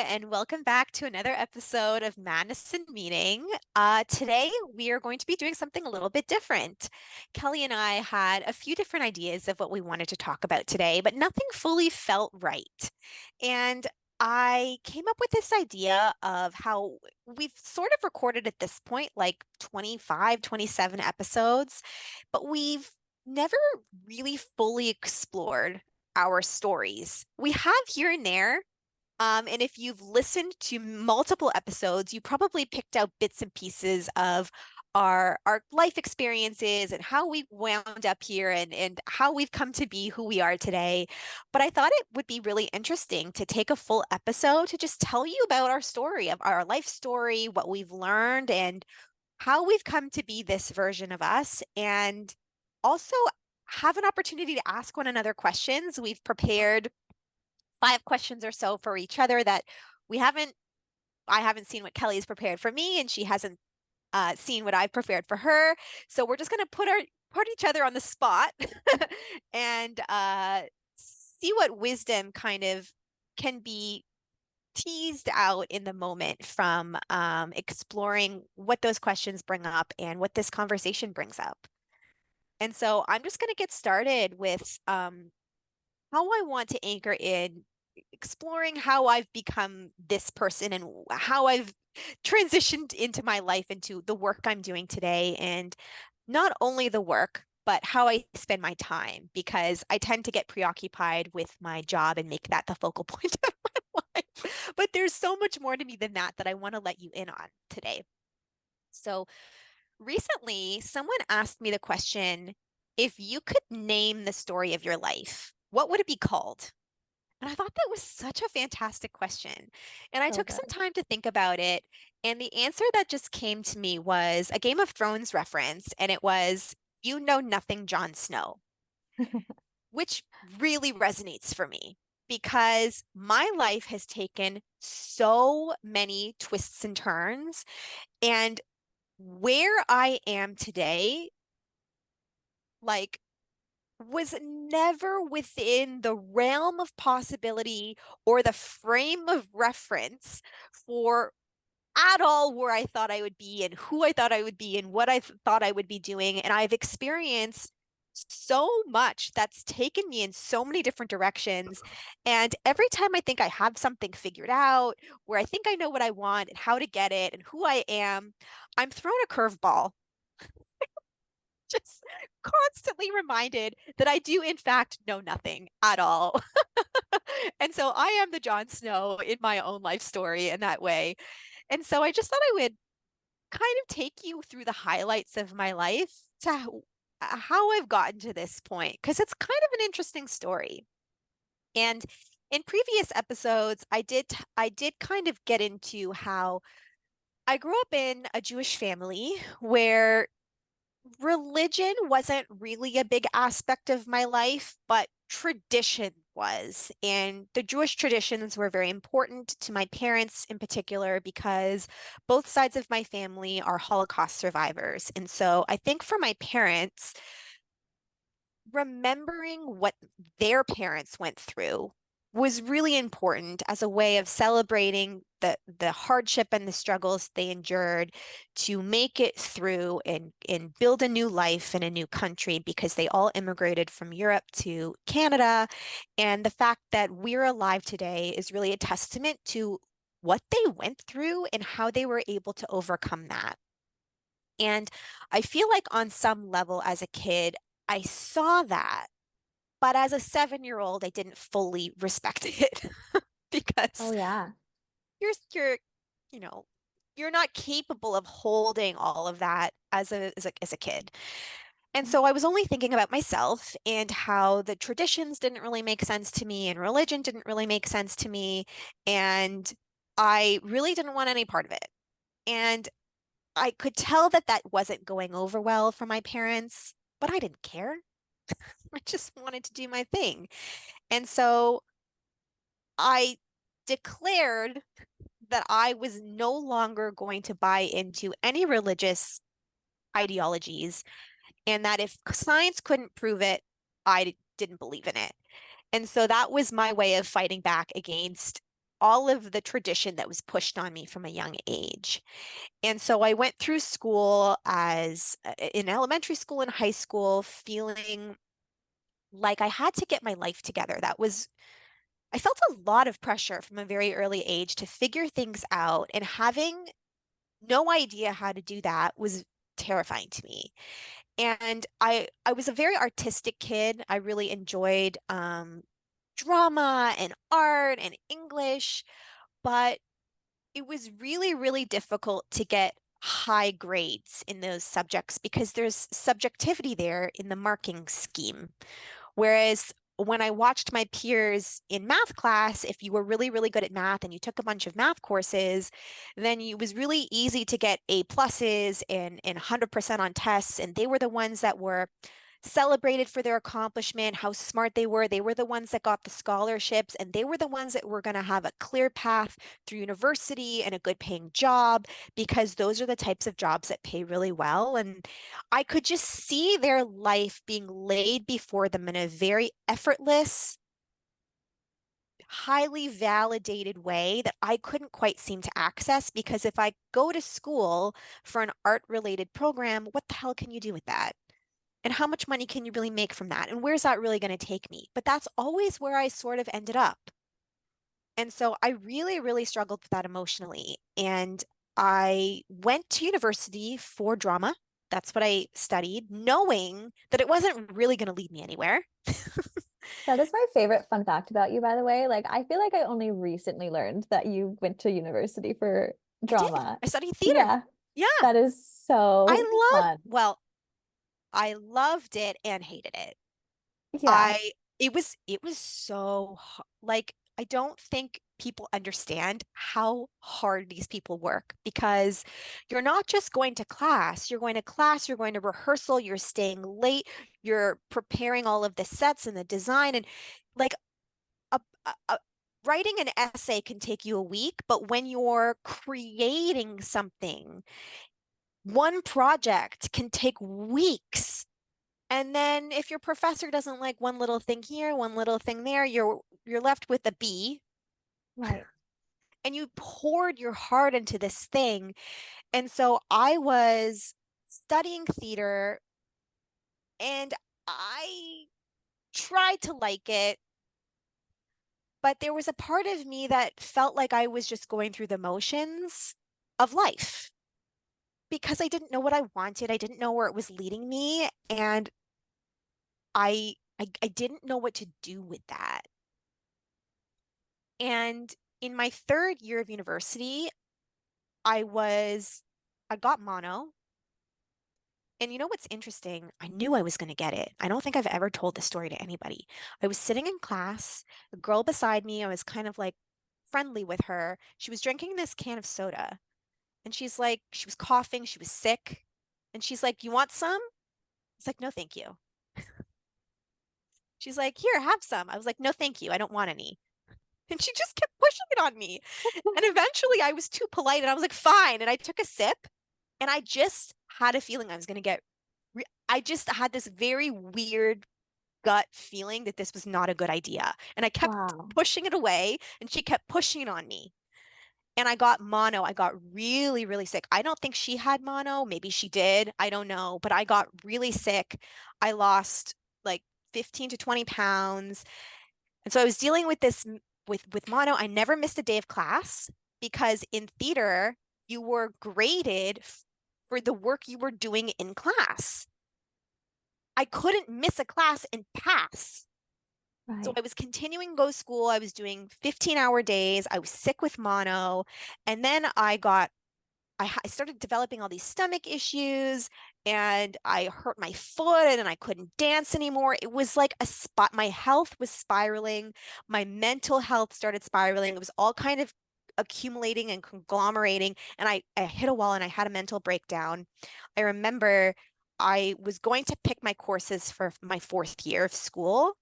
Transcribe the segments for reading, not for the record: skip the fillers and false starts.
and welcome back to another episode of Madness and Meaning. Today, we are going to be doing something a little bit different. Kelly and I had a few different ideas of what we wanted to talk about today, but nothing fully felt right. And I came up with this idea of how we've sort of recorded at this point like 25, 27 episodes, but we've never really fully explored our stories. We have here and there. And if you've listened to multiple episodes, you probably picked out bits and pieces of our life experiences and how we wound up here and how we've come to be who we are today. But I thought it would be really interesting to take a full episode to just tell you about our story, of our life story, what we've learned, and how we've come to be this version of us, and also have an opportunity to ask one another questions. We've prepared 5 questions or so for each other that I haven't seen what Kelly's prepared for me, and she hasn't seen what I've prepared for her. So we're just going to put each other on the spot and see what wisdom kind of can be teased out in the moment from exploring what those questions bring up and what this conversation brings up. And so I'm just going to get started with how I want to anchor in exploring how I've become this person and how I've transitioned into my life, into the work I'm doing today, and not only the work, but how I spend my time, because I tend to get preoccupied with my job and make that the focal point of my life. But there's so much more to me than that I want to let you in on today. So recently, someone asked me the question, if you could name the story of your life, what would it be called? And I thought that was such a fantastic question. And I So took some good. time to think about it. And the answer that just came to me was a Game of Thrones reference. And it was, "You know nothing, Jon Snow," which really resonates for me because my life has taken so many twists and turns. And where I am today, like, was never within the realm of possibility or the frame of reference for at all where I thought I would be and who I thought I would be and what I thought I would be doing. And I've experienced so much that's taken me in so many different directions. And every time I think I have something figured out, where I think I know what I want and how to get it and who I am, I'm thrown a curveball, just constantly reminded that I do, in fact, know nothing at all. And so I am the Jon Snow in my own life story in that way. And so I just thought I would kind of take you through the highlights of my life to how I've gotten to this point, because it's kind of an interesting story. And in previous episodes, I did kind of get into how I grew up in a Jewish family where religion wasn't really a big aspect of my life, but tradition was. And the Jewish traditions were very important to my parents in particular because both sides of my family are Holocaust survivors. And so I think for my parents, remembering what their parents went through was really important as a way of celebrating the hardship and the struggles they endured to make it through and build a new life in a new country, because they all immigrated from Europe to Canada. And the fact that we're alive today is really a testament to what they went through and how they were able to overcome that. And I feel like on some level as a kid, I saw that, but as a 7-year-old, I didn't fully respect it Oh because yeah. you're you know you're not capable of holding all of that as a kid. And so I was only thinking about myself and how the traditions didn't really make sense to me and religion didn't really make sense to me, and I really didn't want any part of it. And I could tell that that wasn't going over well for my parents, but I didn't care. I just wanted to do my thing. And so I declared that I was no longer going to buy into any religious ideologies, and that if science couldn't prove it, I didn't believe in it. And so that was my way of fighting back against all of the tradition that was pushed on me from a young age. And so I went through school as in elementary school and high school feeling like I had to get my life together. I felt a lot of pressure from a very early age to figure things out, and having no idea how to do that was terrifying to me. And I was a very artistic kid. I really enjoyed drama and art and English, but it was really, really difficult to get high grades in those subjects because there's subjectivity there in the marking scheme. Whereas when I watched my peers in math class, if you were really, really good at math and you took a bunch of math courses, then it was really easy to get A pluses and 100% on tests. And they were the ones that were celebrated for their accomplishment, how smart they were. They were the ones that got the scholarships, and they were the ones that were going to have a clear path through university and a good paying job because those are the types of jobs that pay really well. And I could just see their life being laid before them in a very effortless, highly validated way that I couldn't quite seem to access because if I go to school for an art related program, what the hell can you do with that? And how much money can you really make from that? And where's that really going to take me? But that's always where I sort of ended up. And so I really, really struggled with that emotionally. And I went to university for drama. That's what I studied, knowing that it wasn't really going to lead me anywhere. That is my favorite fun fact about you, by the way. Like, I feel like I only recently learned that you went to university for I did. drama. I studied theater. Yeah, Yeah. that is so fun. Well, I loved it and hated it. Yeah, I it was so like I don't think people understand how hard these people work because you're not just going to class, you're going to rehearsal, you're staying late, you're preparing all of the sets and the design and like a, a writing an essay can take you a week, but when you're creating something, one project can take weeks. And then if your professor doesn't like one little thing here, one little thing there, you're left with a B right. and you poured your heart into this thing. And so I was studying theater and I tried to like it, but there was a part of me that felt like I was just going through the motions of life because I didn't know what I wanted. I didn't know where it was leading me, and I didn't know what to do with that. And in my third year of university, I was, I got mono. And you know what's interesting? I knew I was going to get it. I don't think I've ever told this story to anybody. I was sitting in class, the girl beside me, I was kind of like friendly with her. She was drinking this can of soda and she's like, she was coughing, she was sick. And she's like, "You want some?" It's like, "No, thank you." She's like, "Here, have some." I was like, "No, thank you. I don't want any." And she just kept pushing it on me. And eventually I was too polite and I was like, "Fine." And I took a sip and I just had a feeling I was going to get, I just had this very weird gut feeling that this was not a good idea. And I kept Wow. pushing it away and she kept pushing it on me. And I got mono. I got really, really sick. I don't think she had mono. Maybe she did. I don't know. But I got really sick. I lost like 15 to 20 pounds. And so I was dealing with this with mono. I never missed a day of class because in theater, you were graded for the work you were doing in class. I couldn't miss a class and pass. So Right. I was continuing to go to school. I was doing 15-hour days. I was sick with mono. And then I started developing all these stomach issues and I hurt my foot and I couldn't dance anymore. It was like a spot. My health was spiraling. My mental health started spiraling. It was all kind of accumulating and conglomerating. And I hit a wall and I had a mental breakdown. I remember I was going to pick my courses for my fourth year of school.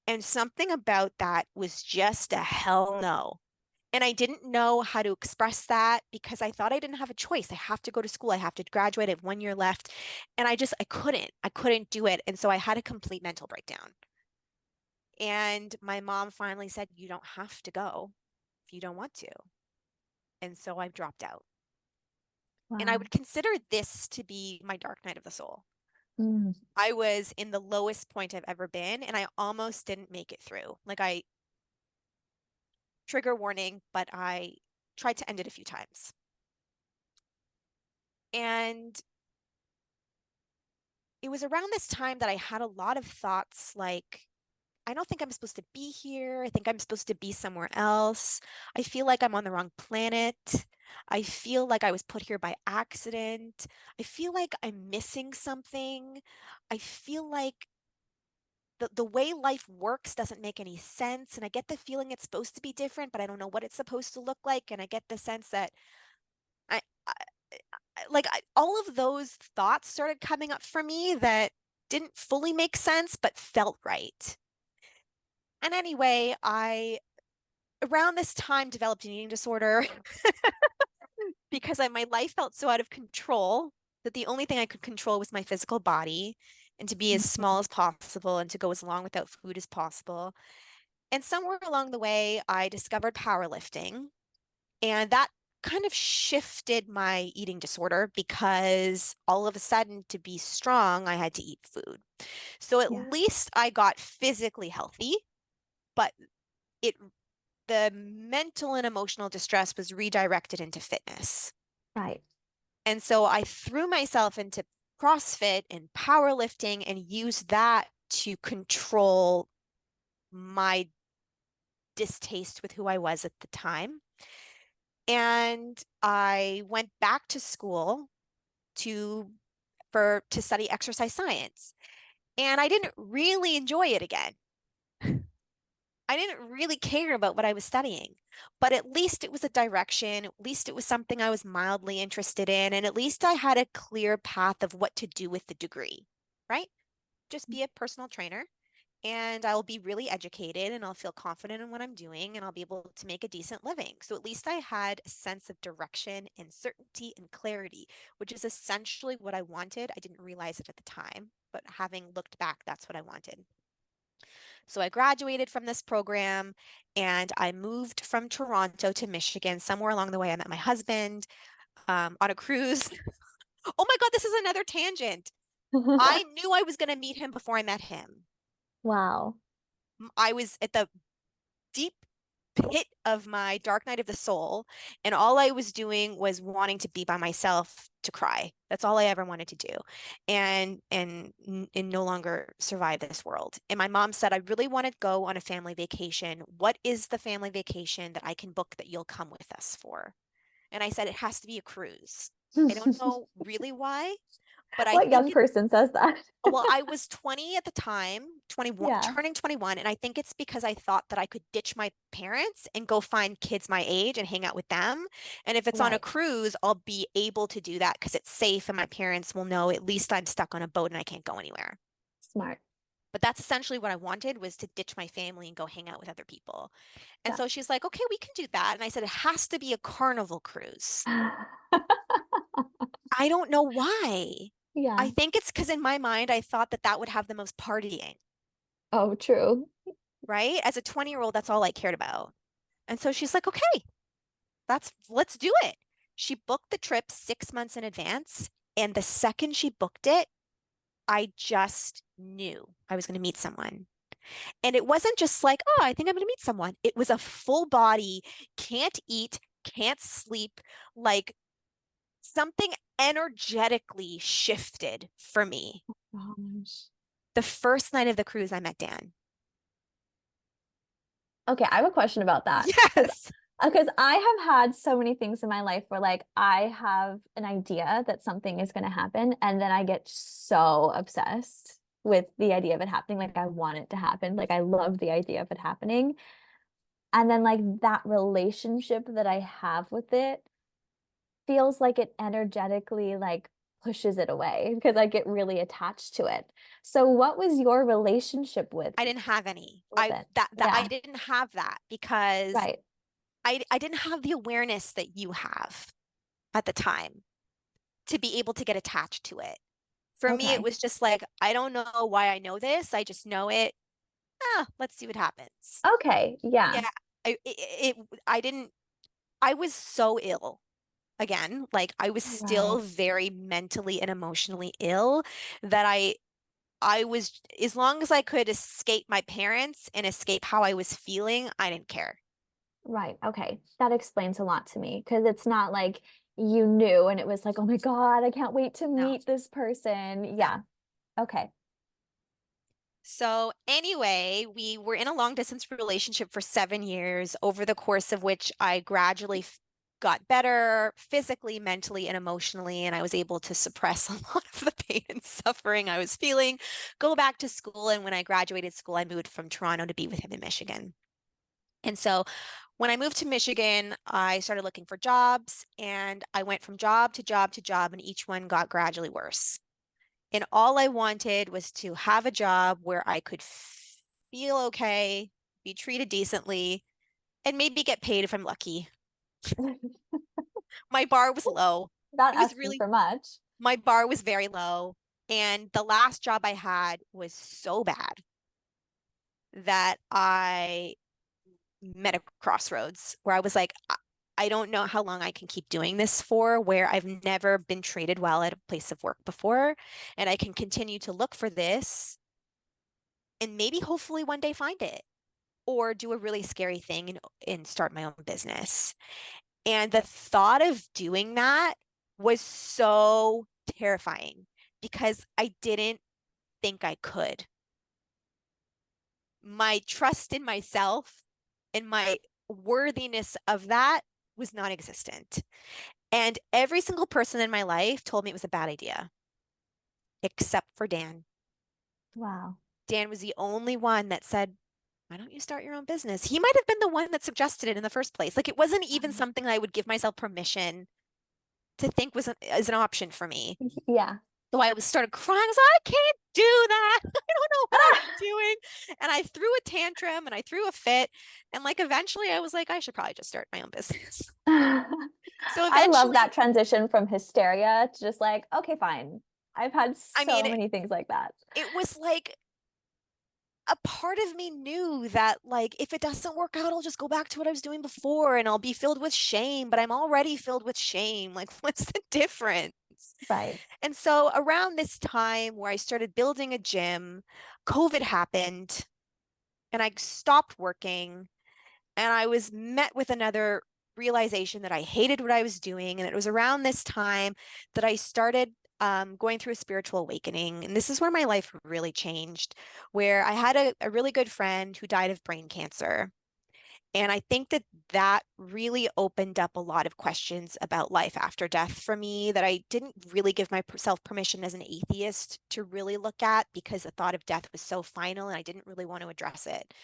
And something about that was just a hell no. And I didn't know how to express that because I thought I didn't have a choice. I have to go to school. I have to graduate. I have 1 year left. And I couldn't do it. And so I had a complete mental breakdown. And my mom finally said, "You don't have to go." if you don't want to. And so I've dropped out. And I Wow. would consider this to be my dark night of the soul. Mm. I was in the lowest point I've ever been, and I almost didn't make it through. Like, I, trigger warning, but I tried to end it a few times. And it was around this time that I had a lot of thoughts like, I don't think I'm supposed to be here. I think I'm supposed to be somewhere else. I feel like I'm on the wrong planet. I feel like I was put here by accident. I feel like I'm missing something. I feel like the way life works doesn't make any sense. And I get the feeling it's supposed to be different, but I don't know what it's supposed to look like. And I get the sense that I all of those thoughts started coming up for me that didn't fully make sense, but felt right. And anyway, I around this time developed an eating disorder because my life felt so out of control that the only thing I could control was my physical body and to be as small as possible and to go as long without food as possible. And somewhere along the way, I discovered powerlifting, and that kind of shifted my eating disorder because all of a sudden, to be strong, I had to eat food. So at Yeah. least I got physically healthy, but it the mental and emotional distress was redirected into fitness. Right. And so I threw myself into CrossFit and powerlifting and used that to control my distaste with who I was at the time. And I went back to school to to study exercise science. And I didn't really enjoy it again. I didn't really care about what I was studying, but at least it was a direction. At least it was something I was mildly interested in. And at least I had a clear path of what to do with the degree, right? Just be a personal trainer and I'll be really educated and I'll feel confident in what I'm doing and I'll be able to make a decent living. So at least I had a sense of direction and certainty and clarity, which is essentially what I wanted. I didn't realize it at the time, but having looked back, that's what I wanted. So I graduated from this program and I moved from Toronto to Michigan. Somewhere along the way, I met my husband on a cruise. Oh my God, this is another tangent. I knew I was going to meet him before I met him. Wow. I was at the deep pit of my dark night of the soul, and all I was doing was wanting to be by myself to cry. That's all I ever wanted to do, and no longer survive this world. And my mom said, I really want to go on a family vacation. What is the family vacation that I can book that you'll come with us for? And I said, it has to be a cruise. I don't know really why, but I What think young it, person says that? well, I was 20 at the time, 21, Yeah. turning 21, and I think it's because I thought that I could ditch my parents and go find kids my age and hang out with them. And if it's on a Right. cruise, I'll be able to do that because it's safe and my parents will know at least I'm stuck on a boat and I can't go anywhere. Smart. But that's essentially what I wanted, was to ditch my family and go hang out with other people. And Yeah. so she's like, "Okay, we can do that." And I said, "It has to be a carnival cruise." I don't know why. I Yeah. think it's because in my mind, I thought that that would have the most partying. Oh, true. Right? As a 20-year-old, that's all I cared about. And so she's like, okay, let's do it. She booked the trip 6 months in advance. And the second she booked it, I just knew I was going to meet someone. And it wasn't just like, oh, I think I'm going to meet someone. It was a full body, can't eat, can't sleep, like something energetically shifted for me. Gosh. The first night of the cruise, I met Dan. Okay, I have a question about that. Yes. Because I have had so many things in my life where like I have an idea that something is going to happen and then I get so obsessed with the idea of it happening. Like I want it to happen. Like I love the idea of it happening. And then like that relationship that I have with it feels like it energetically like pushes it away because I get really attached to it. So what was your relationship I didn't have any. with it? That I Yeah, didn't have that because right. I didn't have the awareness that you have at the time to be able to get attached to it. For me, it Okay. was just like, I don't know why I know this. I just know it. Ah, let's see what happens. Okay. Yeah. Yeah. I didn't, I was so ill again. Like I was still Right. very mentally and emotionally ill that I was, as long as I could escape my parents and escape how I was feeling, I didn't care. Right. Okay. That explains a lot to me because it's not like you knew and it was like, oh my God, I can't wait to No, meet this person. no. Yeah. Okay. So anyway, we were in a long distance relationship for 7 years, over the course of which I gradually got better physically, mentally, and emotionally, and I was able to suppress a lot of the pain and suffering I was feeling, go back to school, and when I graduated school, I moved from Toronto to be with him in Michigan. And so when I moved to Michigan, I started looking for jobs, and I went from job to job to job, and each one got gradually worse. And all I wanted was to have a job where I could feel okay, be treated decently, and maybe get paid if I'm lucky. My bar was low. Not It was asking really, for much. my bar was very low. And the last job I had was so bad that I met a crossroads where I was like, I don't know how long I can keep doing this for, where I've never been treated well at a place of work before. And I can continue to look for this and maybe hopefully one day find it, or do a really scary thing and start my own business. And the thought of doing that was so terrifying because I didn't think I could. My trust in myself and my worthiness of that was non existent. And every single person in my life told me it was a bad idea, except for Dan. Wow. Dan was the only one that said, why don't you start your own business? He might have been the one that suggested it in the first place. Like it wasn't even something I would give myself permission to think was as an option for me. Yeah. So I was started crying. I was like, I can't do that. I don't know what I'm doing. And I threw a tantrum and I threw a fit. And like eventually I was like, I should probably just start my own business. So I love eventually, that transition from hysteria to just like, okay, fine. I've had I mean, so many things like that. it was like a part of me knew that like if it doesn't work out, I'll just go back to what I was doing before and I'll be filled with shame, but I'm already filled with shame. Like, what's the difference? Right. And so around this time where I started building a gym, COVID happened and I stopped working and I was met with another realization that I hated what I was doing. And it was around this time that I started going through a spiritual awakening. And this is where my life really changed, where I had a really good friend who died of brain cancer. And I think that that really opened up a lot of questions about life after death for me that I didn't really give myself permission as an atheist to really look at because the thought of death was so final and I didn't really want to address it.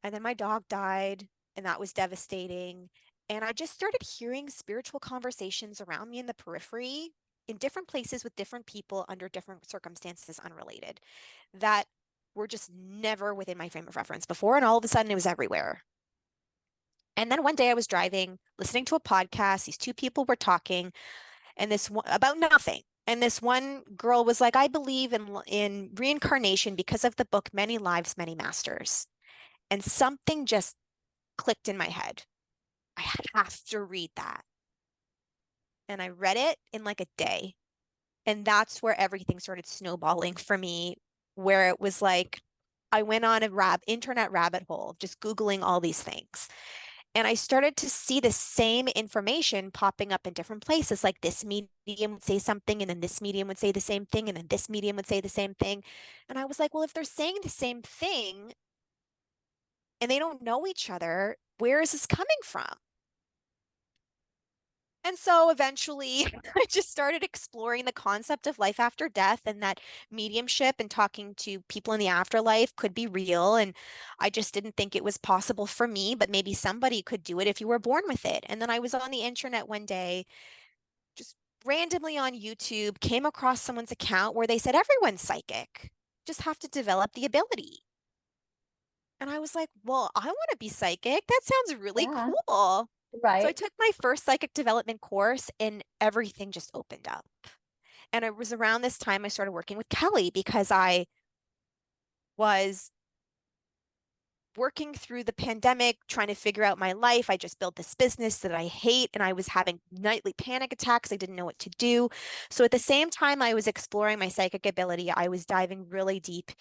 And then my dog died, and that was devastating. And I just started hearing spiritual conversations around me in the periphery, in different places with different people under different circumstances unrelated, that were just never within my frame of reference before. And all of a sudden, it was everywhere. And then one day I was driving, listening to a podcast. These two people were talking, and this one about nothing. And this one girl was like, I believe in reincarnation because of the book Many Lives, Many Masters. And something just clicked in my head. I have to read that. And I read it in like a day. And that's where everything started snowballing for me, where it was like I went on a internet rabbit hole, just Googling all these things. And I started to see the same information popping up in different places. Like this medium would say something, and then this medium would say the same thing, and then this medium would say the same thing. And I was like, well, if they're saying the same thing and they don't know each other, where is this coming from? And so eventually I just started exploring the concept of life after death and that mediumship and talking to people in the afterlife could be real. And I just didn't think it was possible for me, but maybe somebody could do it if you were born with it. And then I was on the internet one day, just randomly on YouTube, came across someone's account where they said everyone's psychic, just have to develop the ability. And I was like, well, I want to be psychic. That sounds really Yeah. cool. So I Right. took my first psychic development course and everything just opened up. And it was around this time I started working with Kelly because I was working through the pandemic, trying to figure out my life. I just built this business that I hate, and I was having nightly panic attacks. I didn't know what to do. So at the same time I was exploring my psychic ability, I was diving really deep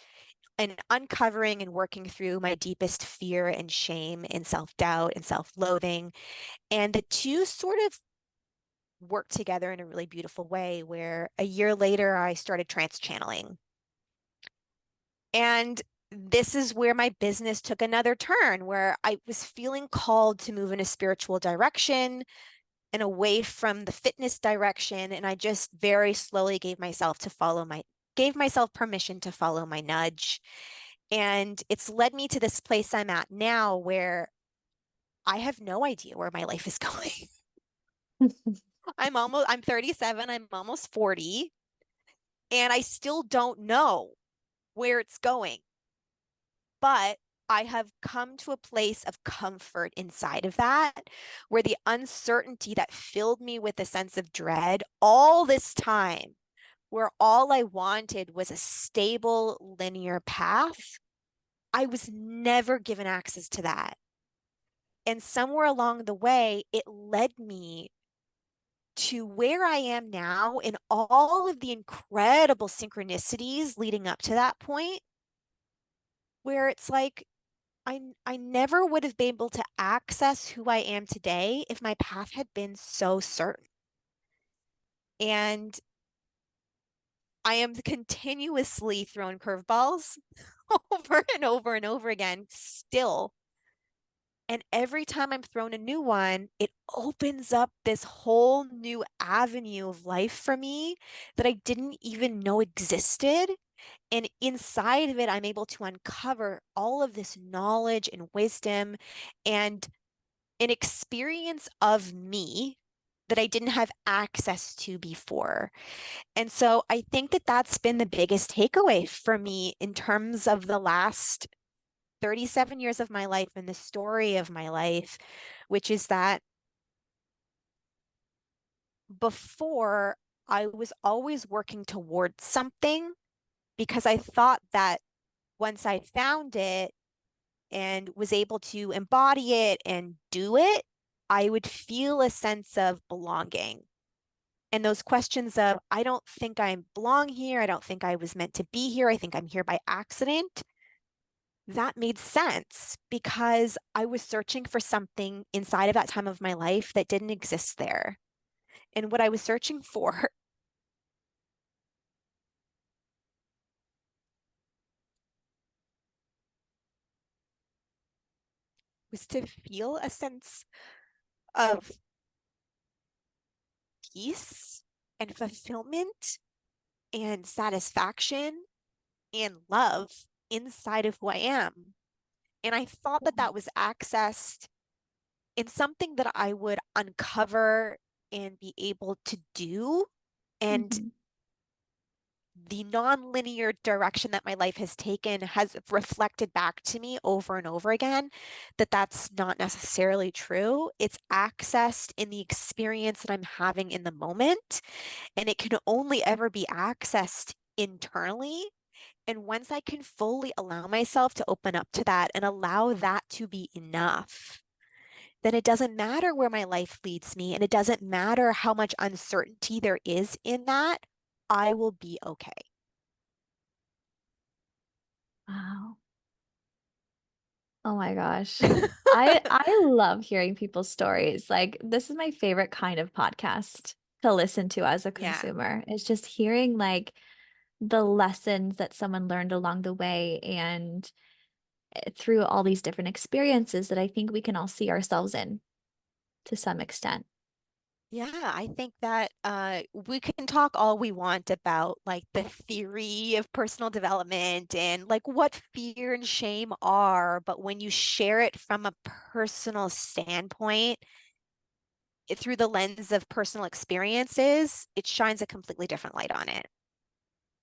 and uncovering and working through my deepest fear and shame and self-doubt and self-loathing. And the two sort of worked together in a really beautiful way where a year later I started trance channeling. And this is where my business took another turn, where I was feeling called to move in a spiritual direction and away from the fitness direction. And I just very slowly gave myself permission to follow my nudge. And it's led me to this place I'm at now where I have no idea where my life is going. I'm 37, I'm almost 40, and I still don't know where it's going. But I have come to a place of comfort inside of that, where the uncertainty that filled me with a sense of dread all this time, where all I wanted was a stable, linear path, I was never given access to that. And somewhere along the way, it led me to where I am now and all of the incredible synchronicities leading up to that point, where it's like I never would have been able to access who I am today if my path had been so certain. And I am continuously thrown curveballs over and over and over again still. And every time I'm thrown a new one, it opens up this whole new avenue of life for me that I didn't even know existed. And inside of it, I'm able to uncover all of this knowledge and wisdom and an experience of me that I didn't have access to before. And so I think that that's been the biggest takeaway for me in terms of the last 37 years of my life and the story of my life, which is that before I was always working towards something because I thought that once I found it and was able to embody it and do it, I would feel a sense of belonging. And those questions of, I don't think I belong here. I don't think I was meant to be here. I think I'm here by accident. That made sense because I was searching for something inside of that time of my life that didn't exist there. And what I was searching for was to feel a sense of peace and fulfillment and satisfaction and love inside of who I am. And I thought that that was accessed in something that I would uncover and be able to do. And Mhm. the non-linear direction that my life has taken has reflected back to me over and over again that that's not necessarily true. It's accessed in the experience that I'm having in the moment, and it can only ever be accessed internally. And once I can fully allow myself to open up to that and allow that to be enough, then it doesn't matter where my life leads me, and it doesn't matter how much uncertainty there is in that. I will be okay. Wow. Oh my gosh. I love hearing people's stories. Like this is my favorite kind of podcast to listen to as a Yeah. consumer. It's just hearing like the lessons that someone learned along the way and through all these different experiences that I think we can all see ourselves in to some extent. Yeah, I think that we can talk all we want about like the theory of personal development and like what fear and shame are, but when you share it from a personal standpoint, through the lens of personal experiences, it shines a completely different light on it.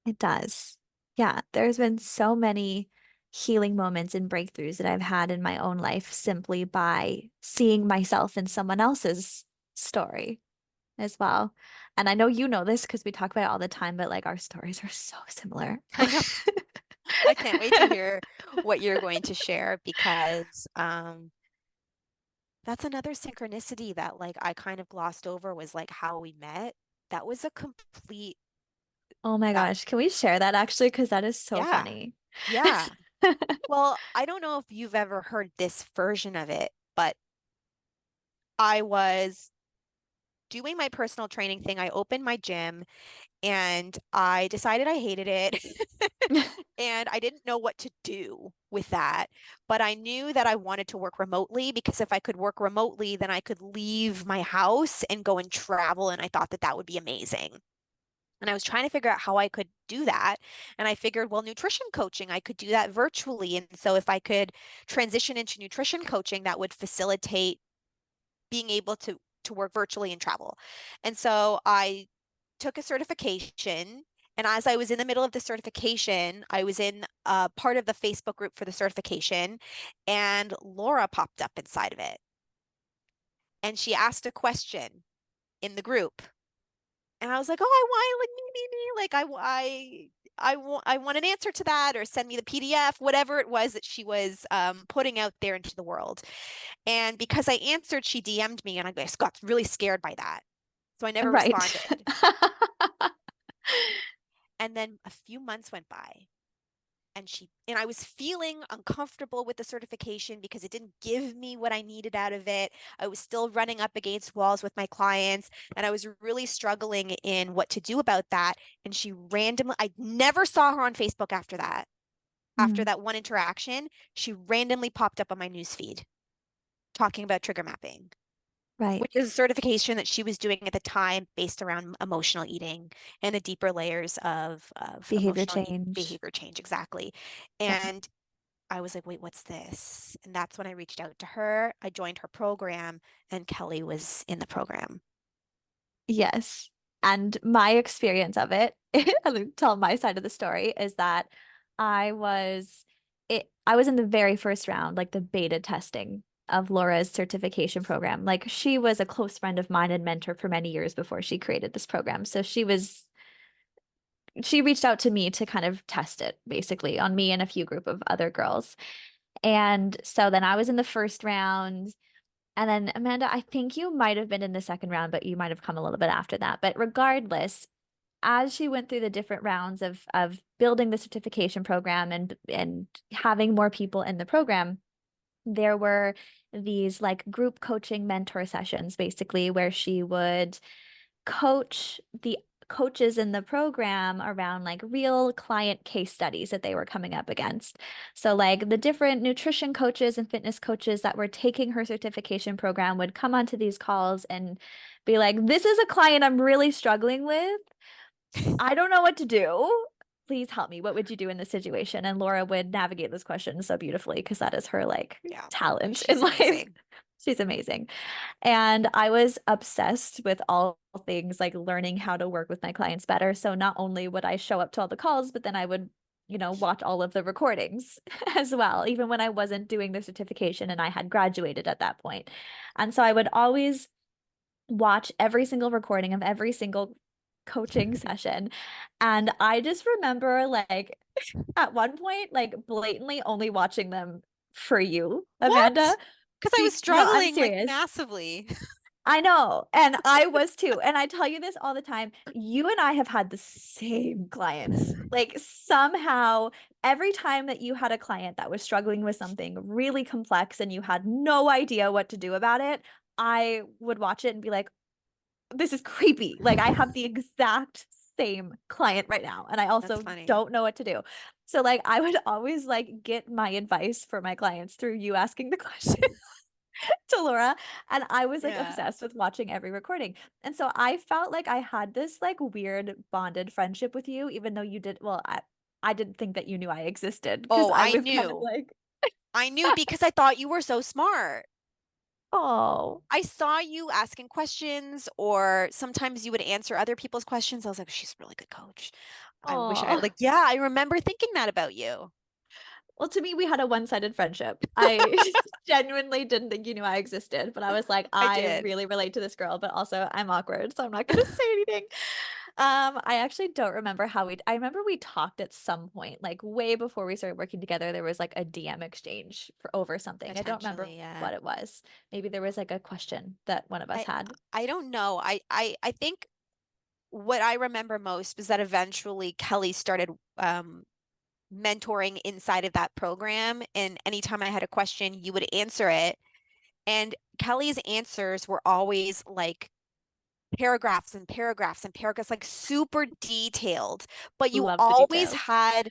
It does. Yeah, there's been so many healing moments and breakthroughs that I've had in my own life simply by seeing myself in someone else's story as well. And I know you know this because we talk about it all the time, but like our stories are so similar. I know. I can't wait to hear what you're going to share because that's another synchronicity that like I kind of glossed over was like how we met. That was a complete Oh my that gosh, can we share that actually? Because that is so yeah. funny. Yeah. Well, I don't know if you've ever heard this version of it, but I was doing my personal training thing. I opened my gym and I decided I hated it. And I didn't know what to do with that. But I knew that I wanted to work remotely because if I could work remotely, then I could leave my house and go and travel. And I thought that that would be amazing. And I was trying to figure out how I could do that. And I figured, well, nutrition coaching, I could do that virtually. And so if I could transition into nutrition coaching, that would facilitate being able to work virtually and travel. And so I took a certification. And as I was in the middle of the certification, I was in part of the Facebook group for the certification, and Laura popped up inside of it. And she asked a question in the group. And I was like, oh, I want like me. Like I want an answer to that, or send me the PDF, whatever it was that she was putting out there into the world. And because I answered, she DM'd me, and I just got really scared by that. So I never Right. responded. And then a few months went by, and I was feeling uncomfortable with the certification because it didn't give me what I needed out of it. I was still running up against walls with my clients, and I was really struggling in what to do about that. And she randomly, I never saw her on Facebook after that. After Mhm. that one interaction, she randomly popped up on my news feed talking about trigger mapping, Right. which is a certification that she was doing at the time based around emotional eating and the deeper layers of Behavior emotional change. behavior change. Exactly. Yeah. And I was like, wait, what's this? And that's when I reached out to her. I joined her program, and Kelly was in the program. Yes. And my experience of it, I'll tell my side of the story, is that I was I was in the very first round, like the beta testing of Laura's certification program. Like she was a close friend of mine and mentor for many years before she created this program. So she reached out to me to kind of test it basically on me and a few group of other girls. And so then I was in the first round. And then Amanda, I think you might have been in the second round, but you might have come a little bit after that. But regardless, as she went through the different rounds of building the certification program and having more people in the program, there were these like group coaching mentor sessions basically where she would coach the coaches in the program around like real client case studies that they were coming up against. So like the different nutrition coaches and fitness coaches that were taking her certification program would come onto these calls and be like, this is a client I'm really struggling with. I don't know what to do. Please help me. What would you do in this situation? And Laura would navigate this question so beautifully because that is her like Yeah, talent in she's life. amazing. She's amazing. And I was obsessed with all things like learning how to work with my clients better. So not only would I show up to all the calls, but then I would, watch all of the recordings as well, even when I wasn't doing the certification and I had graduated at that point. And so I would always watch every single recording of every single coaching session. And I just remember like at one point, like blatantly only watching them for you, What? Amanda. Because I was No, I'm struggling like serious. massively. I know. And I was too. And I tell you this all the time. You and I have had the same clients. Like somehow, every time that you had a client that was struggling with something really complex and you had no idea what to do about it, I would watch it and be like, this is creepy. Like I have the exact same client right now. And I That's also funny. don't know what to do. So like I would always like get my advice for my clients through you asking the questions to Laura. And I was like Yeah. obsessed with watching every recording. And so I felt like I had this like weird bonded friendship with you, even though you did, well, I didn't think that you knew I existed because Oh, I I was kind of knew. like, I knew because I thought you were so smart. oh, I saw you asking questions, or sometimes you would answer other people's questions. I was like, she's a really good coach. I wish I oh. like, yeah, I remember thinking that about you. Well, to me, we had a one-sided friendship. I genuinely didn't think you knew I existed, but I was like, I I did. really relate to this girl, but also I'm awkward, so I'm not going to say anything. I actually don't remember I remember we talked at some point, like way before we started working together, there was like a DM exchange for over something. I don't remember Potentially, yeah. what it was. Maybe there was like a question that one of us I had. I don't know. I think what I remember most was that eventually Kelly started mentoring inside of that program, and anytime I had a question, you would answer it. And Kelly's answers were always like paragraphs and paragraphs and paragraphs, like super detailed, but you Love the always details. had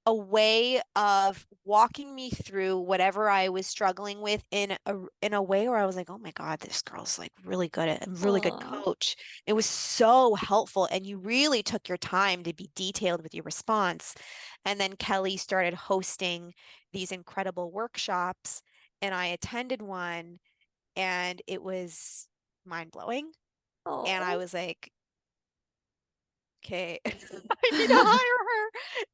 a way of walking me through whatever I was struggling with in a way where I was like, oh my God, this girl's like really good at a really good Oh, coach. It was so helpful, and you really took your time to be detailed with your response. And then Kelly started hosting these incredible workshops, and I attended one, and it was mind blowing. And I oh. was like, okay, I need to hire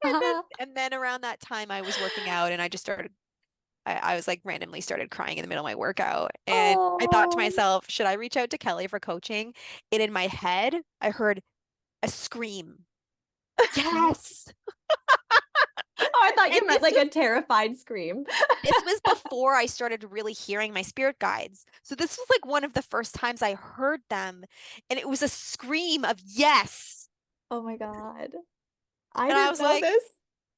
her. And then around that time I was working out, and I was like randomly started crying in the middle of my workout. And I thought to Oh. myself, should I reach out to Kelly for coaching? And in my head, I heard a scream. Yes. Oh, I thought And you meant like a terrified scream. this was before I started really hearing my spirit guides. So this was like one of the first times I heard them, and it was a scream of yes. Oh my God. I And I didn't was know like, this.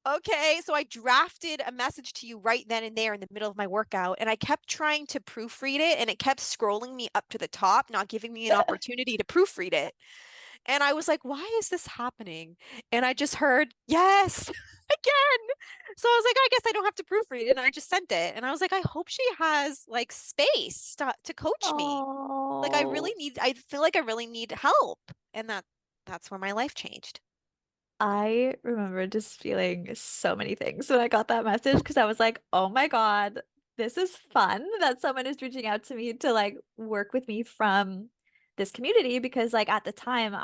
okay, so I drafted a message to you right then and there in the middle of my workout, and I kept trying to proofread it, and it kept scrolling me up to the top, not giving me an opportunity to proofread it. And I was like, why is this happening? And I just heard, yes, again. So I was like, I guess I don't have to proofread it. And I just sent it. And I was like, I hope she has like space to coach me. Like Oh. I feel like I really need help. And that's where my life changed. I remember just feeling so many things when I got that message because I was like, oh my God, this is fun that someone is reaching out to me to like work with me from this community because like at the time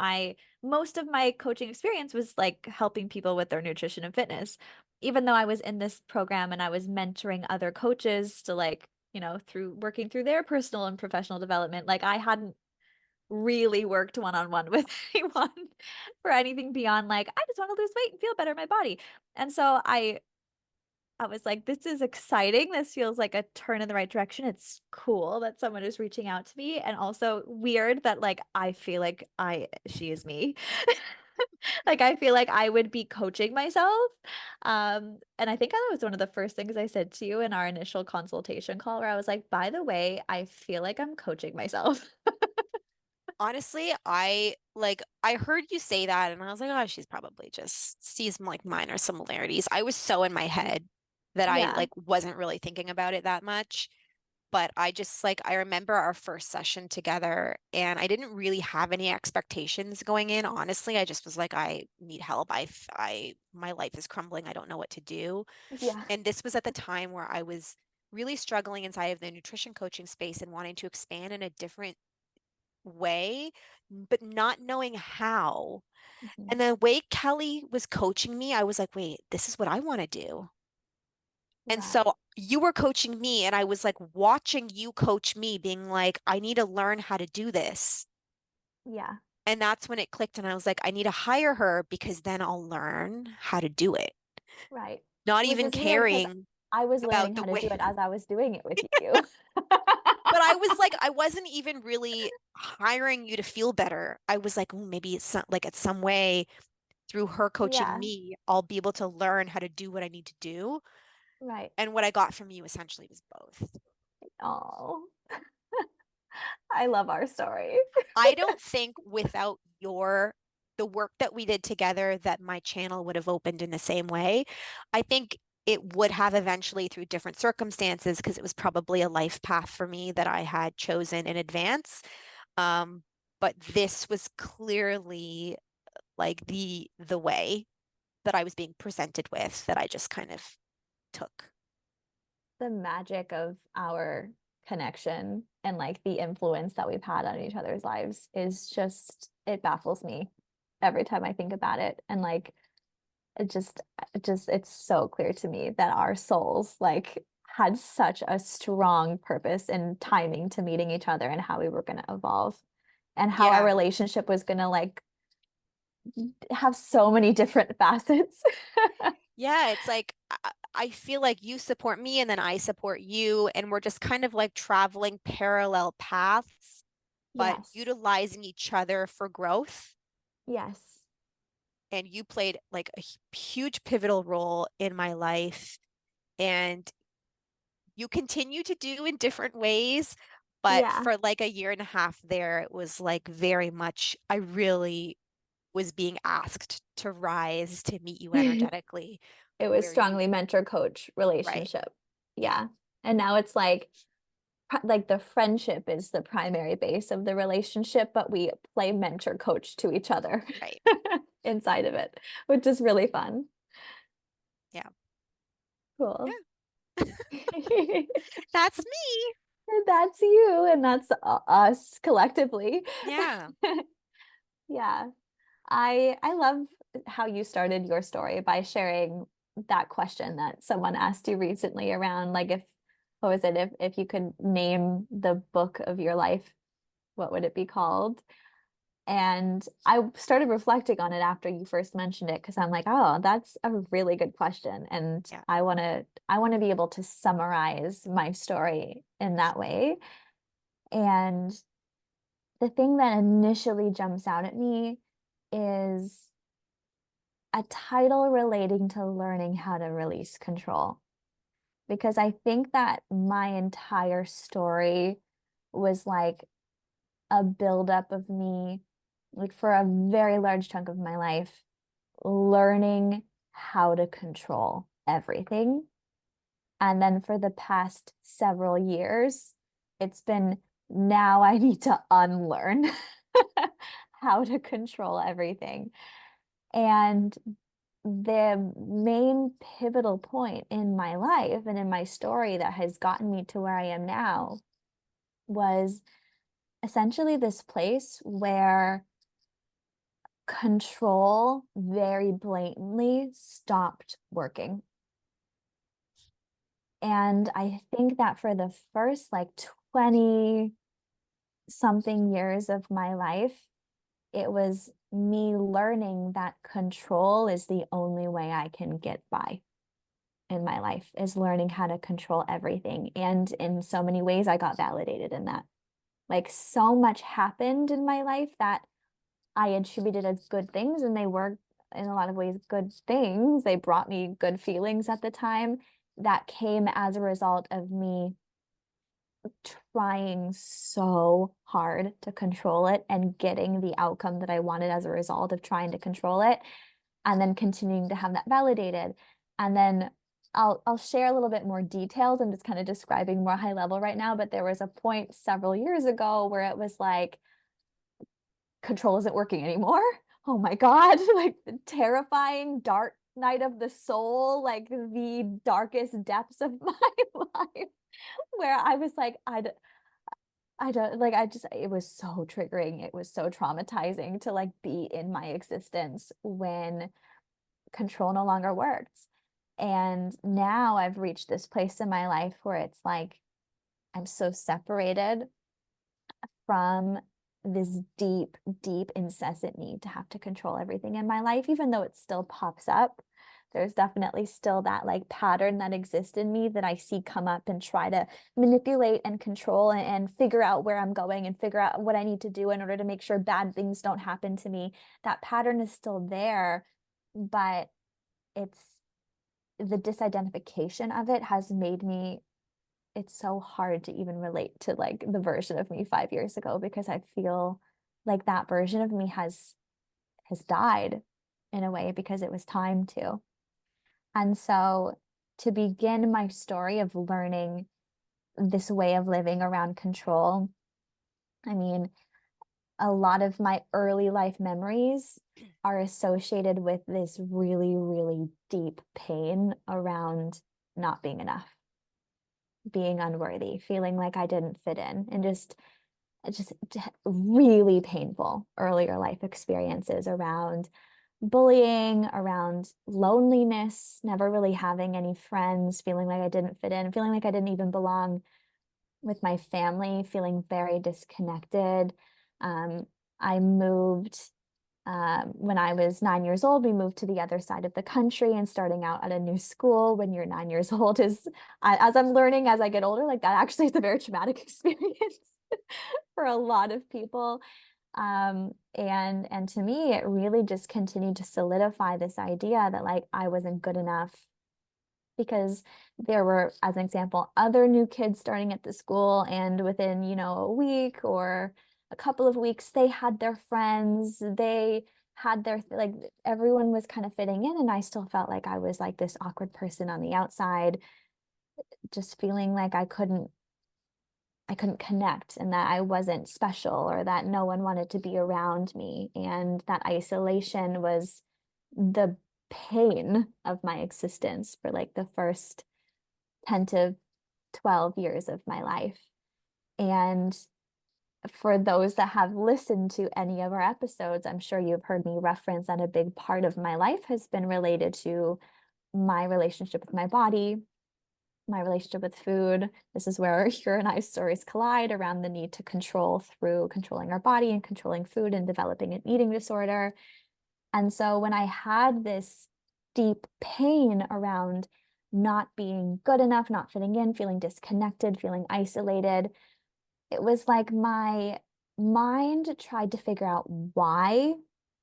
most of my coaching experience was like helping people with their nutrition and fitness. Even though I was in this program and I was mentoring other coaches to like, through working through their personal and professional development, like I hadn't really worked one-on-one with anyone for anything beyond like I just want to lose weight and feel better in my body. And so I was like, this is exciting. This feels like a turn in the right direction. It's cool that someone is reaching out to me and also weird that like I feel like she is me. Like I feel like I would be coaching myself. And I think that was one of the first things I said to you in our initial consultation call where I was like, by the way, I feel like I'm coaching myself. Honestly, I heard you say that, and I was like, oh, she's probably just sees like minor similarities. I was so in my head that I Yeah. like wasn't really thinking about it that much. But I just like I remember our first session together, and I didn't really have any expectations going in. Honestly, I just was like, I need help. My life is crumbling. I don't know what to do. Yeah. And this was at the time where I was really struggling inside of the nutrition coaching space and wanting to expand in a different way, but not knowing how. Mhm. And the way Kelly was coaching me, I was like, wait, this is what I want to do. And so Right. you were coaching me, and I was like watching you coach me, being like, I need to learn how to do this. Yeah. And that's when it clicked. And I was like, I need to hire her because then I'll learn how to do it, Right. not Which even is weird because caring I was about learning the how to do way. it as I was doing it with you. But I was like, I wasn't even really hiring you to feel better. I was like, oh, maybe it's like it's some way through her coaching Yeah. me, I'll be able to learn how to do what I need to do. Right. And what I got from you essentially was both. Oh, I love our story. I don't think without the work that we did together that my channel would have opened in the same way. I think it would have eventually through different circumstances because it was probably a life path for me that I had chosen in advance. Um, but this was clearly like the way that I was being presented with that I just kind of took. The magic of our connection and like the influence that we've had on each other's lives is just, it baffles me every time I think about it. And like, it's so clear to me that our souls like had such a strong purpose and timing to meeting each other and how we were going to evolve and how our Yeah. relationship was going to like have so many different facets. Yeah, it's like I feel like you support me and then I support you, and we're just kind of like traveling parallel paths, but Yes. utilizing each other for growth. Yes. And you played like a huge pivotal role in my life, and you continue to do in different ways. But Yeah. for like a year and a half there, it was like very much, I really was being asked to rise to meet you energetically It was where you strongly mentor coach right. relationship. Yeah, Yeah. And now it's like the friendship is the primary base of the relationship, but we play mentor coach to each other right. inside of it, which is really fun. Yeah. Cool. Yeah. That's me. That's you, and that's us collectively. Yeah. Yeah. I love how you started your story by sharing that question that someone asked you recently around like if what was it if you could name the book of your life, what would it be called? And I started reflecting on it after you first mentioned it because I'm like, oh, that's a really good question. And Yeah. I want to be able to summarize my story in that way. And the thing that initially jumps out at me is a title relating to learning how to release control. Because I think that my entire story was like a buildup of me, like for a very large chunk of my life, learning how to control everything. And then for the past several years, it's been now I need to unlearn how to control everything. And the main pivotal point in my life and in my story that has gotten me to where I am now was essentially this place where control very blatantly stopped working. And I think that for the first like 20 something years of my life, it was me learning that control is the only way I can get by in my life, is learning how to control everything. And in so many ways, I got validated in that. Like so much happened in my life that I attributed as good things, and they were in a lot of ways good things. They brought me good feelings at the time that came as a result of me trying so hard to control it and getting the outcome that I wanted as a result of trying to control it, and then continuing to have that validated. And then I'll share a little bit more details. I'm just kind of describing more high level right now, but there was a point several years ago where it was like control isn't working anymore. Oh my God, like the terrifying dark night of the soul, like the darkest depths of my life, where I was like, I don't like, I just, it was so triggering. It was so traumatizing to like be in my existence when control no longer works. And now I've reached this place in my life where it's like, I'm so separated from this deep, deep, incessant need to have to control everything in my life, even though it still pops up. There's definitely still that like pattern that exists in me that I see come up and try to manipulate and control and figure out where I'm going and figure out what I need to do in order to make sure bad things don't happen to me. That pattern is still there, but it's the disidentification of it has made me it's so hard to even relate to like the version of me 5 years ago because I feel like that version of me has died in a way because it was time to. And so to begin my story of learning this way of living around control, I mean, a lot of my early life memories are associated with this really, really deep pain around not being enough, being unworthy, feeling like I didn't fit in, and just really painful earlier life experiences around bullying, around loneliness, never really having any friends, feeling like I didn't fit in, feeling like I didn't even belong with my family, feeling very disconnected. Um, I moved When I was 9 years old, we moved to the other side of the country, and starting out at a new school when you're 9 years old is, as I'm learning as I get older, like that actually is a very traumatic experience for a lot of people. And to me, it really just continued to solidify this idea that like I wasn't good enough because there were, as an example, other new kids starting at the school, and within, a week or a couple of weeks, they had their friends, they had their like everyone was kind of fitting in, and I still felt like I was like this awkward person on the outside, just feeling like I couldn't connect and that I wasn't special or that no one wanted to be around me. And that isolation was the pain of my existence for like the first 10 to 12 years of my life. And for those that have listened to any of our episodes, I'm sure you've heard me reference that a big part of my life has been related to my relationship with my body, my relationship with food. This is where your and I's stories collide around the need to control through controlling our body and controlling food and developing an eating disorder. And so when I had this deep pain around not being good enough, not fitting in, feeling disconnected, feeling isolated, it was like my mind tried to figure out why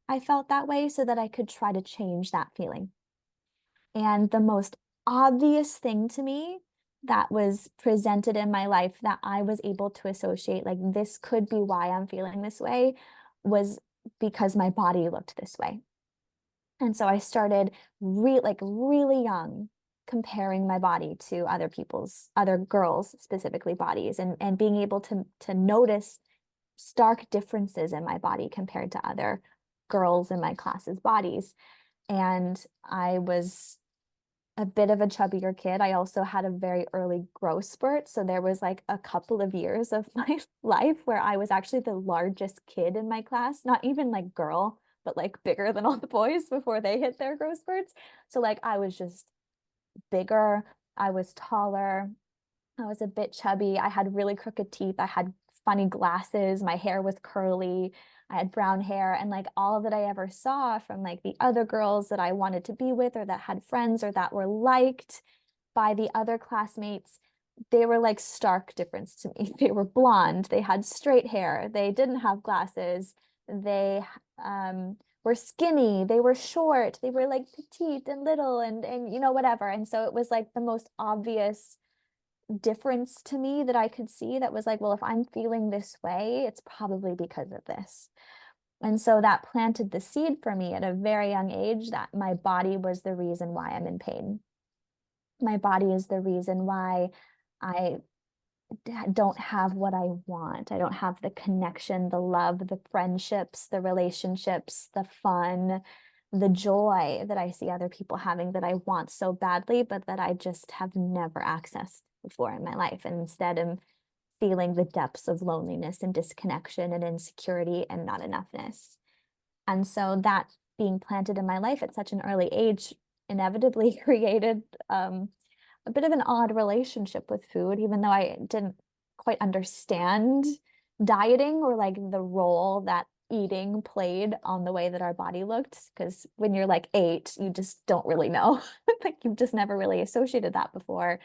I felt that way so that I could try to change that feeling. And the most obvious thing to me that was presented in my life that I was able to associate, like this could be why I'm feeling this way, was because my body looked this way. And so I started really young comparing my body to other girls specifically bodies, and being able to notice stark differences in my body compared to other girls in my class's bodies. And I was a bit of a chubbier kid. I also had a very early growth spurt. So there was like a couple of years of my life where I was actually the largest kid in my class, not even like girl, but like bigger than all the boys before they hit their growth spurts. So like I was just bigger, I was taller, I was a bit chubby. I had really crooked teeth. I had funny glasses. My hair was curly. I had brown hair. And like all that I ever saw from like the other girls that I wanted to be with or that had friends or that were liked by the other classmates, they were like stark difference to me. They were blonde. They had straight hair. They didn't have glasses. They were skinny. They were short. They were like petite and little and whatever. And so it was like the most obvious difference to me that I could see that was like, well, if I'm feeling this way, it's probably because of this. And so that planted the seed for me at a very young age that my body was the reason why I'm in pain. My body is the reason why I don't have what I want. I don't have the connection, the love, the friendships, the relationships, the fun, the joy that I see other people having that I want so badly, but that I just have never accessed before in my life. And instead, I'm feeling the depths of loneliness and disconnection and insecurity and not enoughness. And so that being planted in my life at such an early age inevitably created a bit of an odd relationship with food, even though I didn't quite understand dieting or like the role that eating played on the way that our body looked. Because when you're like 8, you just don't really know. Like you've just never really associated that before.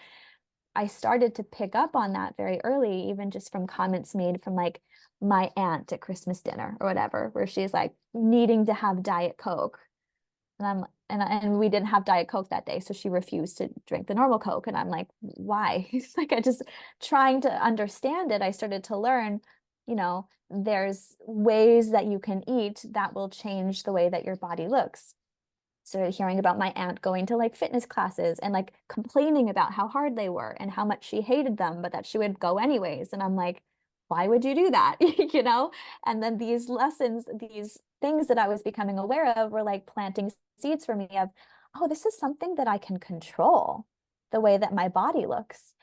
I started to pick up on that very early, even just from comments made from like my aunt at Christmas dinner or whatever, where she's like needing to have Diet Coke. And we didn't have Diet Coke that day, so she refused to drink the normal Coke. And I'm like, why? Like I just trying to understand it. I started to learn, there's ways that you can eat that will change the way that your body looks. Started hearing about my aunt going to like fitness classes and like complaining about how hard they were and how much she hated them, but that she would go anyways. And I'm like, why would you do that? And then these lessons, these things that I was becoming aware of were like planting seeds for me of, oh, this is something that I can control the way that my body looks.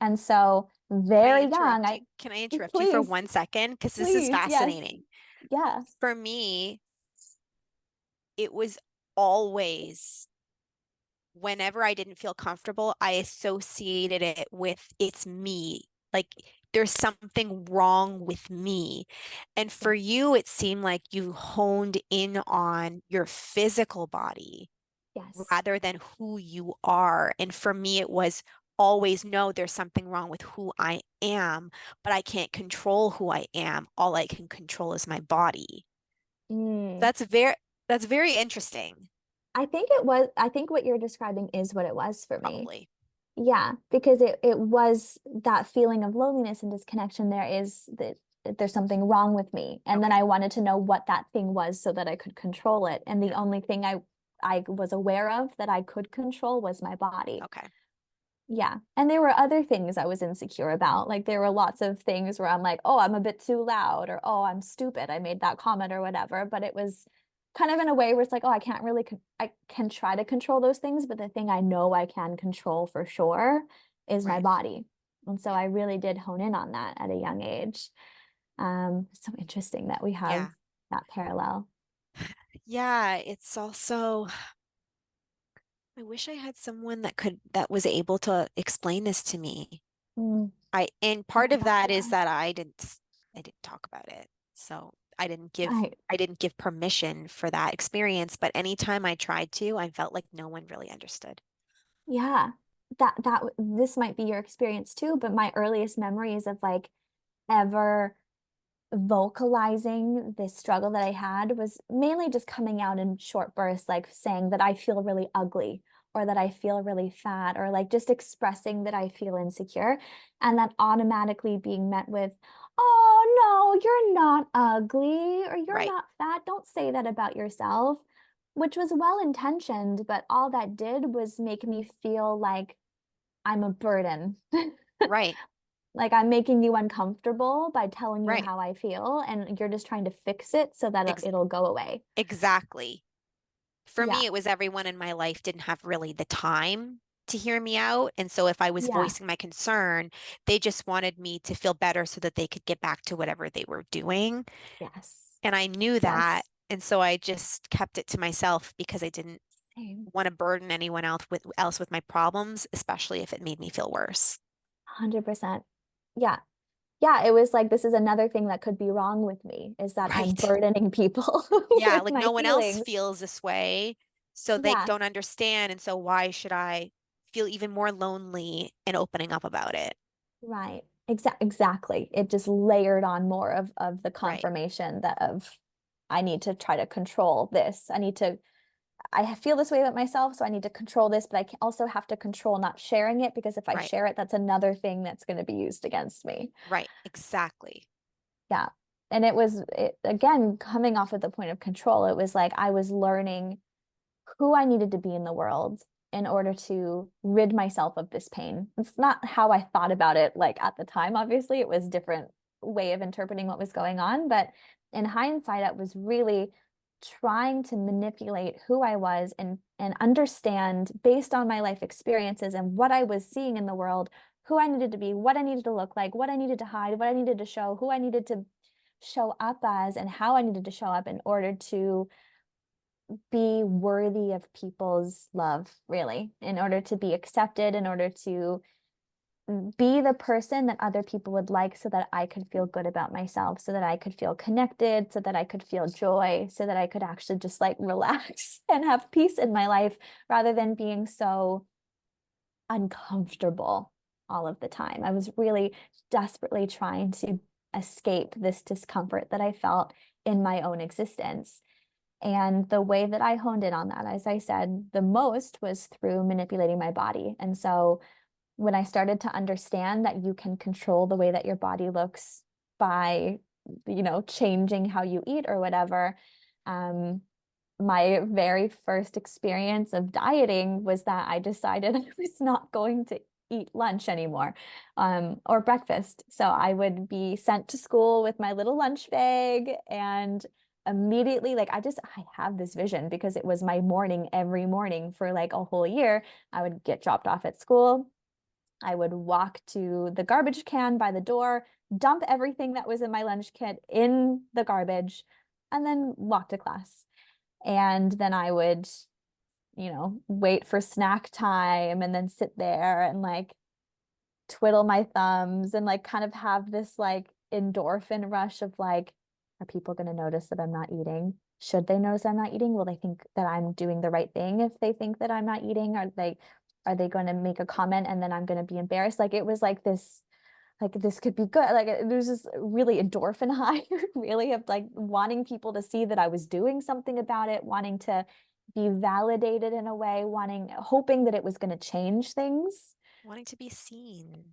And so Can I very young, interrupt you? Can I interrupt you for please, 1 second? Because this is please, yes, fascinating. yeah. For me, it was always whenever I didn't feel comfortable, I associated it with it's me. Like there's something wrong with me. And Yeah. for you, it seemed like you honed in on your physical body Yes. rather than who you are. And for me, it was always no, there's something wrong with who I am, but I can't control who I am. All I can control is my body. Mm. That's very interesting, I think what you're describing is what it was for me. probably. Yeah, because it was that feeling of loneliness and disconnection. There's something wrong with me. And then Okay. I wanted to know what that thing was so that I could control it. And the Yeah. only thing I was aware of that I could control was my body. Okay. Yeah. And there were other things I was insecure about. Like there were lots of things where I'm like, oh, I'm a bit too loud, or oh, I'm stupid. I made that comment or whatever. But it was kind of in a way where it's like, oh, I can't really, I can try to control those things, but the thing I know I can control for sure is my Right. body. And so Yeah. I really did hone in on that at a young age. So interesting that we have Yeah. that parallel. Yeah. It's also, I wish I had someone that was able to explain this to me. Mm, And I part of that is gotcha. that I didn't talk about it. So Right. I didn't give permission for that experience, but anytime I tried to, I felt like no one really understood. Yeah. This might be your experience too, but my earliest memories of like ever vocalizing this struggle that I had was mainly just coming out in short bursts, like saying that I feel really ugly or that I feel really fat or like just expressing that I feel insecure. And that automatically being met with, oh no, you're not ugly or you're Right. not fat. Don't say that about yourself, which was well intentioned, but all that did was make me feel like I'm a burden. Right. Like I'm making you uncomfortable by telling you Right. how I feel, and you're just trying to fix it so that Ex it'll go away. exactly. For Yeah. me, it was everyone in my life didn't have really the time to hear me out. And so if I was Yeah. voicing my concern, they just wanted me to feel better so that they could get back to whatever they were doing. Yes. And I knew that. Yes. And so I just kept it to myself because I didn't Same. want to burden anyone else with my problems, especially if it made me feel worse. 100%. Yeah. Yeah. It was like, this is another thing that could be wrong with me is that I'm Right. burdening people Yeah, with like my no one else feelings. feels this way, so they Yeah. don't understand. And so why should I feel even more lonely in opening up about it? Right. Exactly. It just layered on more of the Right, confirmation that of I need to try to control this. I feel this way about myself, so I need to control this, but also have to control not sharing it because if I right, share it, that's another thing that's going to be used against me. right, exactly. Yeah. And again, coming off of the point of control, it was like I was learning who I needed to be in the world in order to rid myself of this pain. It's not how I thought about it like at the time, obviously. It was a different way of interpreting what was going on, but in hindsight, it was really trying to manipulate who I was and understand based on my life experiences and what I was seeing in the world, who I needed to be, what I needed to look like, what I needed to hide, what I needed to show, who I needed to show up as, and how I needed to show up in order to be worthy of people's love, really, in order to be accepted, in order to be the person that other people would like so that I could feel good about myself, so that I could feel connected, so that I could feel joy, so that I could actually just like relax and have peace in my life rather than being so uncomfortable all of the time. I was really desperately trying to escape this discomfort that I felt in my own existence. And the way that I honed in on that, as I said, the most was through manipulating my body. And so when I started to understand that you can control the way that your body looks by, changing how you eat or whatever, um, my very first experience of dieting was that I decided I was not going to eat lunch anymore, or breakfast. So I would be sent to school with my little lunch bag and immediately like I have this vision because it was my morning every morning for like a whole year. I would get dropped off at school. I would walk to the garbage can by the door, dump everything that was in my lunch kit in the garbage, and then walk to class. And then I would, wait for snack time and then sit there and like twiddle my thumbs and like kind of have this like endorphin rush of like, are people going to notice that I'm not eating? Should they notice I'm not eating? Will they think that I'm doing the right thing if they think that I'm not eating? Are they going to make a comment and then I'm going to be embarrassed? Like it was like this could be good. Like there's this really endorphin high, really, of like wanting people to see that I was doing something about it, wanting to be validated in a way, hoping that it was going to change things, Wanting to be seen.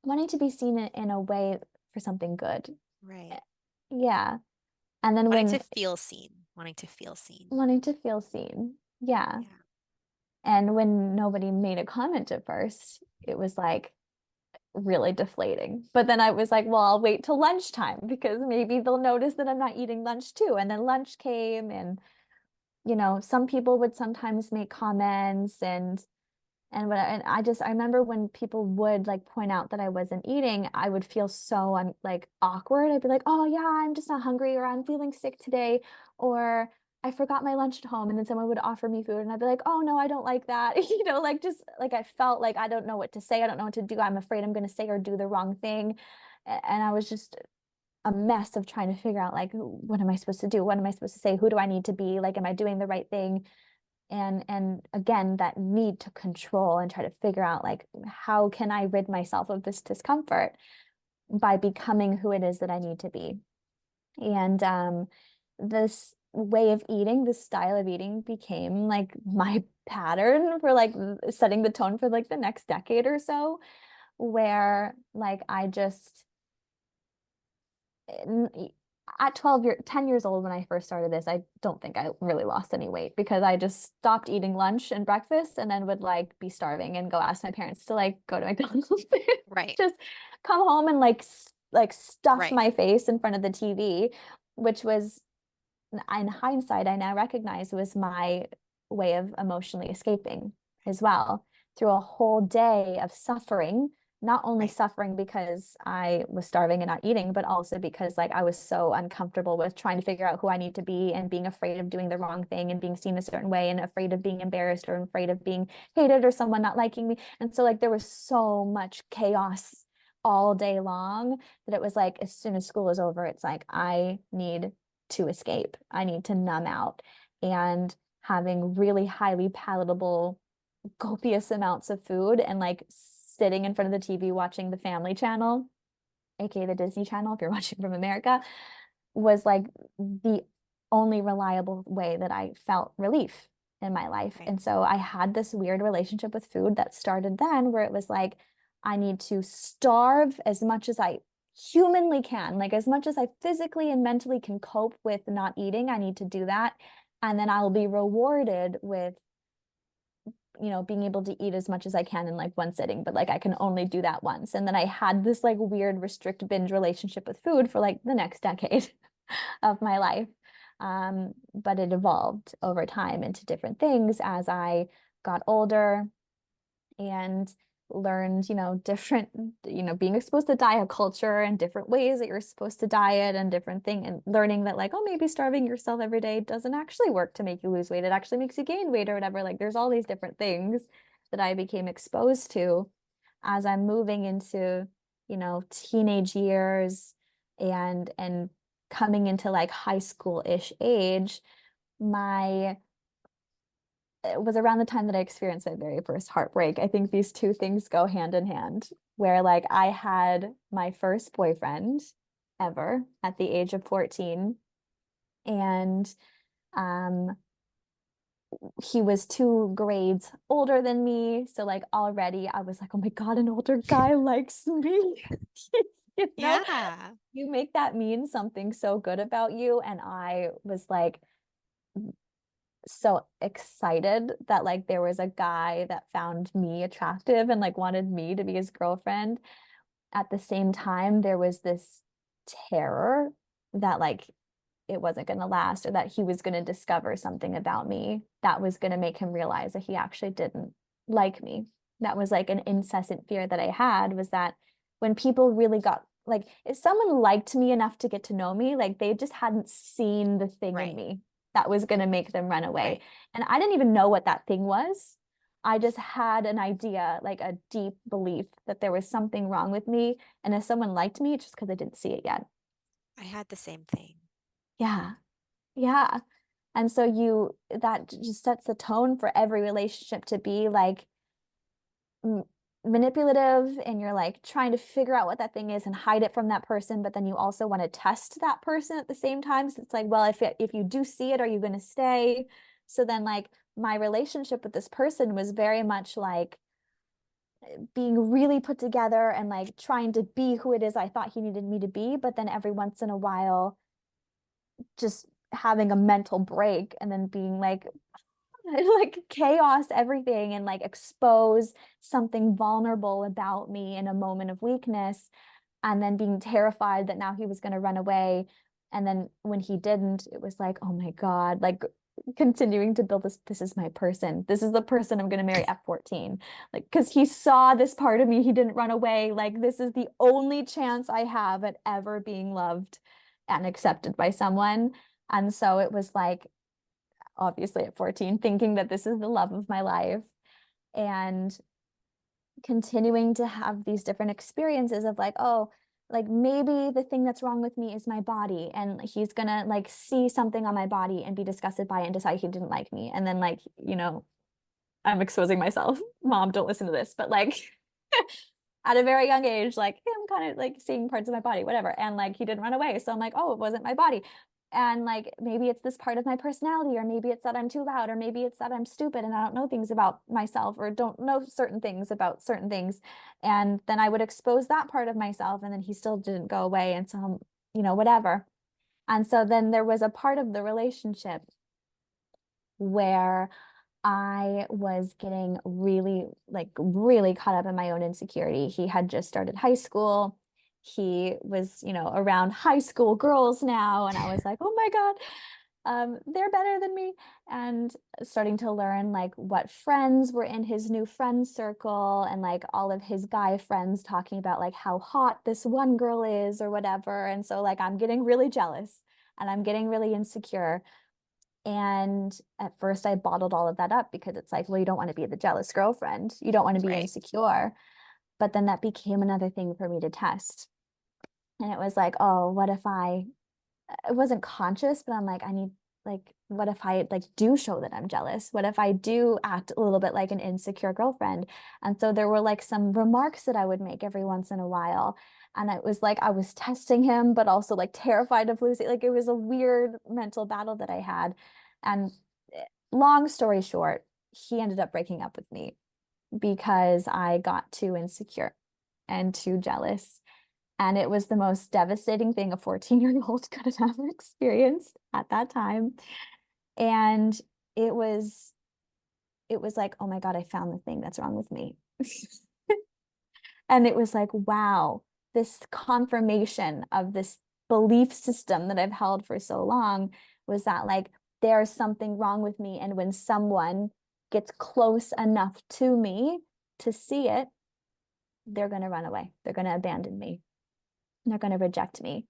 wanting to be seen in a way for something good. Right. Yeah. And then Wanting to when feel seen. Wanting to feel seen. wanting to feel seen. Yeah. Yeah. And when nobody made a comment at first, it was like really deflating. But then I was like, well, I'll wait till lunchtime because maybe they'll notice that I'm not eating lunch too. And then lunch came and some people would sometimes make comments and I remember when people would like point out that I wasn't eating, I would feel so like awkward. I'd be like, "Oh yeah, I'm just not hungry," or "I'm feeling sick today," or "I forgot my lunch at home," and then someone would offer me food, and I'd be like, "Oh no, I don't like that." Like just like I felt like I don't know what to say, I don't know what to do. I'm afraid I'm going to say or do the wrong thing, and I was just a mess of trying to figure out like what am I supposed to do? What am I supposed to say? Who do I need to be? Like, am I doing the right thing? And again, that need to control and try to figure out like how can I rid myself of this discomfort by becoming who it is that I need to be. And this way of eating, this style of eating became like my pattern for like setting the tone for like the next decade or so, where like I just at 10 years old when I first started this, I don't think I really lost any weight because I just stopped eating lunch and breakfast and then would like be starving and go ask my parents to like go to McDonald's. Right. Just come home and like stuff Right. my face in front of the TV, which was in hindsight, I now recognize was my way of emotionally escaping as well through a whole day of suffering, not only Right. suffering because I was starving and not eating, but also because like I was so uncomfortable with trying to figure out who I need to be and being afraid of doing the wrong thing and being seen a certain way and afraid of being embarrassed or afraid of being hated or someone not liking me. And so like there was so much chaos all day long that it was like as soon as school is over, it's like I need to escape. I need to numb out. And having really highly palatable, copious amounts of food and like sitting in front of the TV watching the Family Channel, aka the Disney Channel, if you're watching from America, was like the only reliable way that I felt relief in my life. Right. And so I had this weird relationship with food that started then, where it was like, I need to starve as much as I humanly can, like as much as I physically and mentally can cope with not eating, I need to do that. And then I'll be rewarded with being able to eat as much as I can in like one sitting, but like I can only do that once. And then I had this like weird restrict binge relationship with food for like the next decade of my life. But it evolved over time into different things as I got older and learned, different, being exposed to diet culture and different ways that you're supposed to diet and different thing and learning that like, oh, maybe starving yourself every day doesn't actually work to make you lose weight. It actually makes you gain weight or whatever. Like there's all these different things that I became exposed to as I'm moving into, teenage years and coming into like high school-ish age. My It was around the time that I experienced my very first heartbreak. I think these two things go hand in hand, where like I had my first boyfriend ever at the age of 14, and um he was 2 grades older than me. So like already I was like, oh my God, an older guy likes me. You know, Yeah. you make that mean something so good about you. And I was like so excited that like there was a guy that found me attractive and like wanted me to be his girlfriend. At the same time, there was this terror that like it wasn't going to last or that he was going to discover something about me that was going to make him realize that he actually didn't like me. That was like an incessant fear that I had, was that when people really got like if someone liked me enough to get to know me, like they just hadn't seen the thing in Right. me that was going to make them run away. Right. And I didn't even know what that thing was. I just had an idea, like a deep belief that there was something wrong with me. And if someone liked me, it's just because I didn't see it yet. I had the same thing. Yeah. Yeah. And so that just sets the tone for every relationship to be like m manipulative, and you're like trying to figure out what that thing is and hide it from that person, but then you also want to test that person at the same time. So it's like, well, if you do see it, are you going to stay? So then like my relationship with this person was very much like being really put together and like trying to be who it is I thought he needed me to be, but then every once in a while just having a mental break and then being like like chaos everything and like expose something vulnerable about me in a moment of weakness, and then being terrified that now he was going to run away. And then when he didn't, it was like, oh my God, like continuing to build this is my person. This is the person I'm going to marry at 14. Like, because he saw this part of me, he didn't run away. Like, this is the only chance I have at ever being loved and accepted by someone. And so it was like, obviously at 14, thinking that this is the love of my life, and continuing to have these different experiences of like, oh, like maybe the thing that's wrong with me is my body. And he's gonna like see something on my body and be disgusted by it and decide he didn't like me. And then like, I'm exposing myself. Mom, don't listen to this. But like at a very young age, like I'm kind of like seeing parts of my body, whatever. And like he didn't run away. So I'm like, oh, it wasn't my body. And like maybe it's this part of my personality, or maybe it's that I'm too loud, or maybe it's that I'm stupid and I don't know things about myself, or don't know certain things about certain things. And then I would expose that part of myself, and then he still didn't go away. And so whatever. And so then there was a part of the relationship where I was getting really, like, really caught up in my own insecurity. He had just started high school. He was, around high school girls now. And I was like, oh my God, they're better than me. And starting to learn like what friends were in his new friend circle, and like all of his guy friends talking about like how hot this one girl is or whatever. And so like I'm getting really jealous and I'm getting really insecure. And at first, I bottled all of that up because it's like, well, you don't want to be the jealous girlfriend. You don't want to be Right. insecure. But then that became another thing for me to test. And it was like, oh, what if it wasn't conscious, but I'm like, what if I like do show that I'm jealous? What if I do act a little bit like an insecure girlfriend? And so there were like some remarks that I would make every once in a while. And it was like I was testing him, but also like terrified of losing. Like it was a weird mental battle that I had. And long story short, he ended up breaking up with me because I got too insecure and too jealous. And it was the most devastating thing a 14-year-old could have ever experienced at that time. And it was it was like, oh my God, I found the thing that's wrong with me. And it was like, wow, this confirmation of this belief system that I've held for so long was that like there's something wrong with me. And when someone gets close enough to me to see it, they're going to run away. They're going to abandon me. They're going to reject me.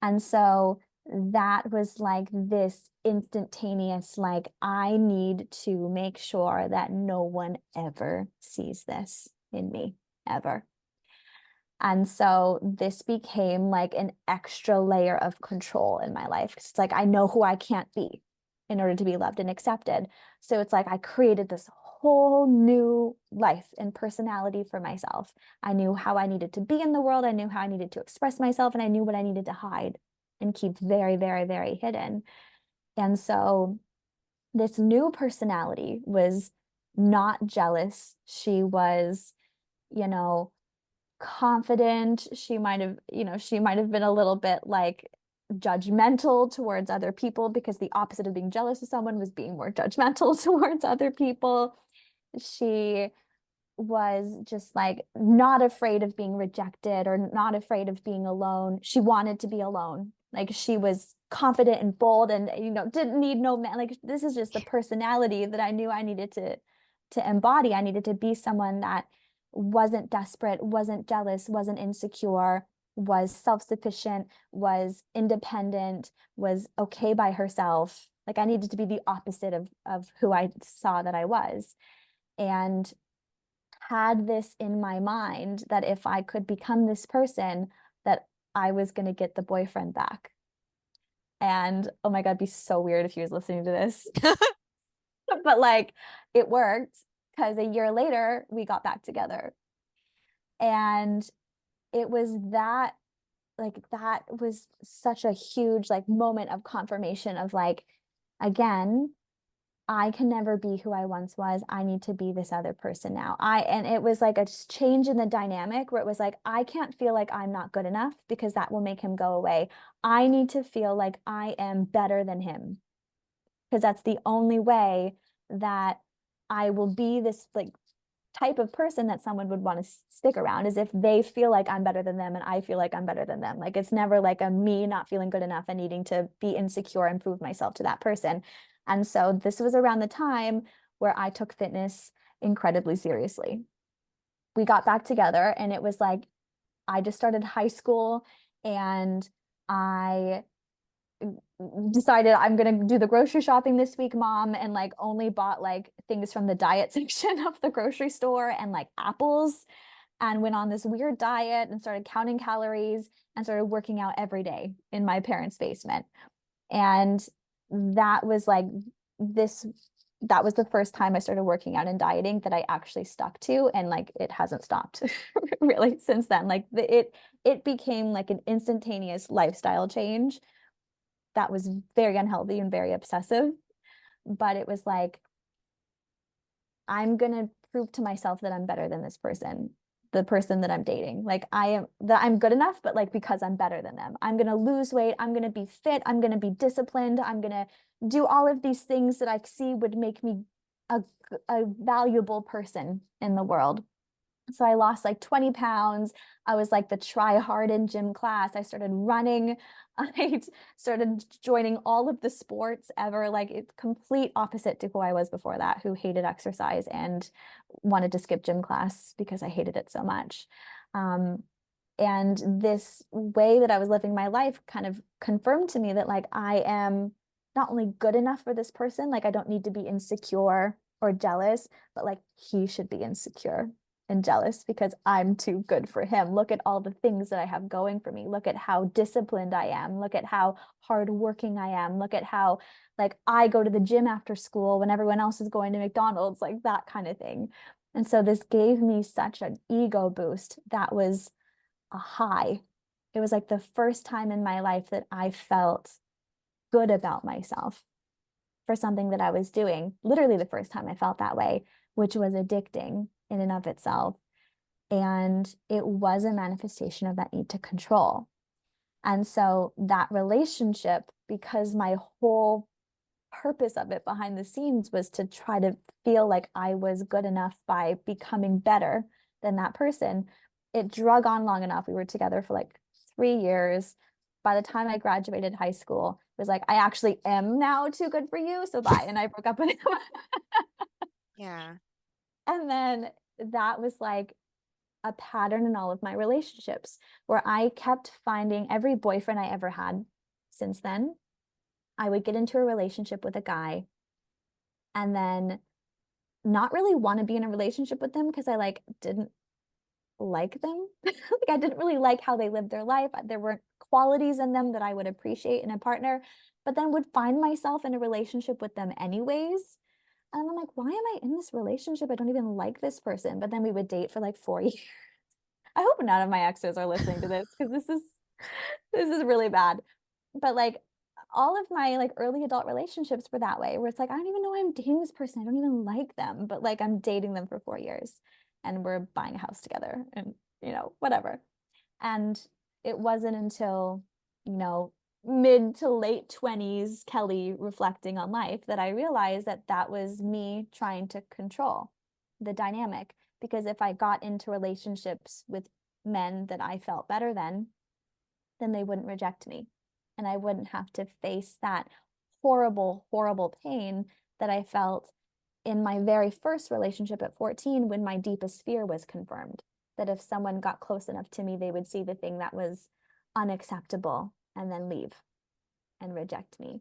And so that was like this instantaneous, like, I need to make sure that no one ever sees this in me, ever. And so this became like an extra layer of control in my life. It's like I know who I can't be in order to be loved and accepted. So it's like I created this whole new life and personality for myself. I knew how I needed to be in the world. I knew how I needed to express myself, and I knew what I needed to hide and keep very, very, very hidden. And so this new personality was not jealous. She was, you know, confident. She might have been a little bit like judgmental towards other people, because the opposite of being jealous of someone was being more judgmental towards other people. She was just like not afraid of being rejected or not afraid of being alone. She wanted to be alone. Like she was confident and bold and didn't need no man. Like this is just the personality that I knew I needed to embody. I needed to be someone that wasn't desperate, wasn't jealous, wasn't insecure, was self-sufficient, was independent, was okay by herself. Like I needed to be the opposite of who I saw that I was. and had this in my mind that if I could become this person, that I was going to get the boyfriend back. And oh my God, it'd be so weird if he was listening to this. But like it worked because a year later we got back together. And it was that that was such a huge like moment of confirmation of like, again, I can never be who I once was. I need to be this other person now. And it was like a change in the dynamic where it was like, I can't feel like I'm not good enough because that will make him go away. I need to feel like I am better than him because that's the only way that I will be this like type of person that someone would want to stick around is if they feel like I'm better than them and I feel like I'm better than them. Like it's never like a me not feeling good enough and needing to be insecure and prove myself to that person. And so this was around the time where I took fitness incredibly seriously. We got back together and it was like I just started high school and I decided I'm gonna do the grocery shopping this week, mom, and like only bought like things from the diet section of the grocery store and like apples and went on this weird diet and started counting calories and started working out every day in my parents' basement. And that was like this that was the first time I started working out and dieting that I actually stuck to and like it hasn't stopped really since then. Like it became like an instantaneous lifestyle change that was very unhealthy and very obsessive. But it was like, I'm going to prove to myself that I'm better than this person, the person that I'm dating. Like I'm good enough, but like because I'm better than them. I'm going to lose weight. I'm going to be fit. I'm going to be disciplined. I'm going to do all of these things that I see would make me a, a valuable person in the world. So I lost like 20 pounds. I was like the try hard in gym class. I started running. I started joining all of the sports ever. Like it's complete opposite to who I was before that, who hated exercise and wanted to skip gym class because I hated it so much. Um, and this way that I was living my life kind of confirmed to me that like I am not only good enough for this person, like I don't need to be insecure or jealous, but like he should be insecure and jealous because I'm too good for him. Look at all the things that I have going for me. Look at how disciplined I am. Look at how hardworking I am. Look at how like I go to the gym after school when everyone else is going to McDonald's, like that kind of thing. And so this gave me such an ego boost that was a high. It was like the first time in my life that I felt good about myself for something that I was doing. Literally the first time I felt that way, which was addicting in and of itself. And it was a manifestation of that need to control. And so that relationship, because my whole purpose of it behind the scenes was to try to feel like I was good enough by becoming better than that person, it drug on long enough. We were together for like 3 years. By the time I graduated high school, it was like, I actually am now too good for you. So bye. And I broke up with him. Yeah. And then that was like a pattern in all of my relationships where I kept finding every boyfriend I ever had since then. I would get into a relationship with a guy and then not really want to be in a relationship with them because I like didn't like them. Like I didn't really like how they lived their life. There weren't qualities in them that I would appreciate in a partner, but then would find myself in a relationship with them anyways. And I'm like, why am I in this relationship? I don't even like this person. But then we would date for like 4 years. I hope none of my exes are listening to this because this is really bad. But like all of my like early adult relationships were that way, where it's like, I don't even know why I'm dating this person. I don't even like them, but like I'm dating them for 4 years and we're buying a house together and whatever. And it wasn't until, you know, mid to late 20s, Kelly reflecting on life, that I realized that that was me trying to control the dynamic. Because if I got into relationships with men that I felt better than, then they wouldn't reject me. And I wouldn't have to face that horrible, horrible pain that I felt in my very first relationship at 14 when my deepest fear was confirmed. That if someone got close enough to me, they would see the thing that was unacceptable and then leave and reject me.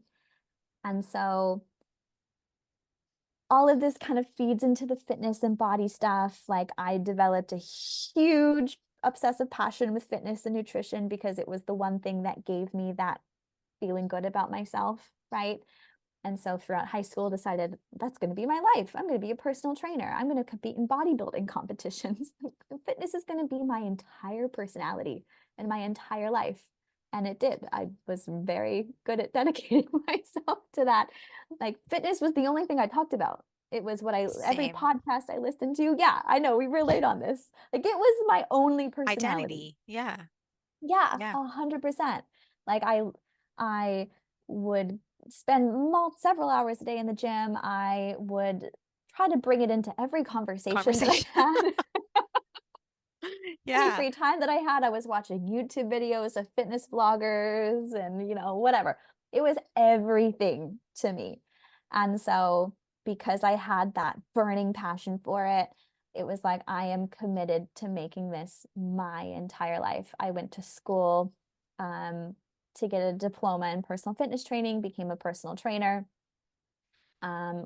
And so all of this kind of feeds into the fitness and body stuff. Like I developed a huge obsessive passion with fitness and nutrition because it was the one thing that gave me that feeling good about myself, right? And so throughout high school, decided that's going to be my life. I'm going to be a personal trainer. I'm going to compete in bodybuilding competitions. Fitness is going to be my entire personality and my entire life. And it did. I was very good at dedicating myself to that. Like fitness was the only thing I talked about. It was every Same. podcast I listened to. Yeah, I know we relate on this. Like it was my only personality. Identity. Yeah. Yeah, Yeah. 100%. Like I would spend several hours a day in the gym. I would try to bring it into every conversation that I Conversation. had. Any Yeah. free time that I had, I was watching YouTube videos of fitness vloggers and, whatever. It was everything to me. And so, because I had that burning passion for it, it was like, I am committed to making this my entire life. I went to school to get a diploma in personal fitness training, became a personal trainer, um,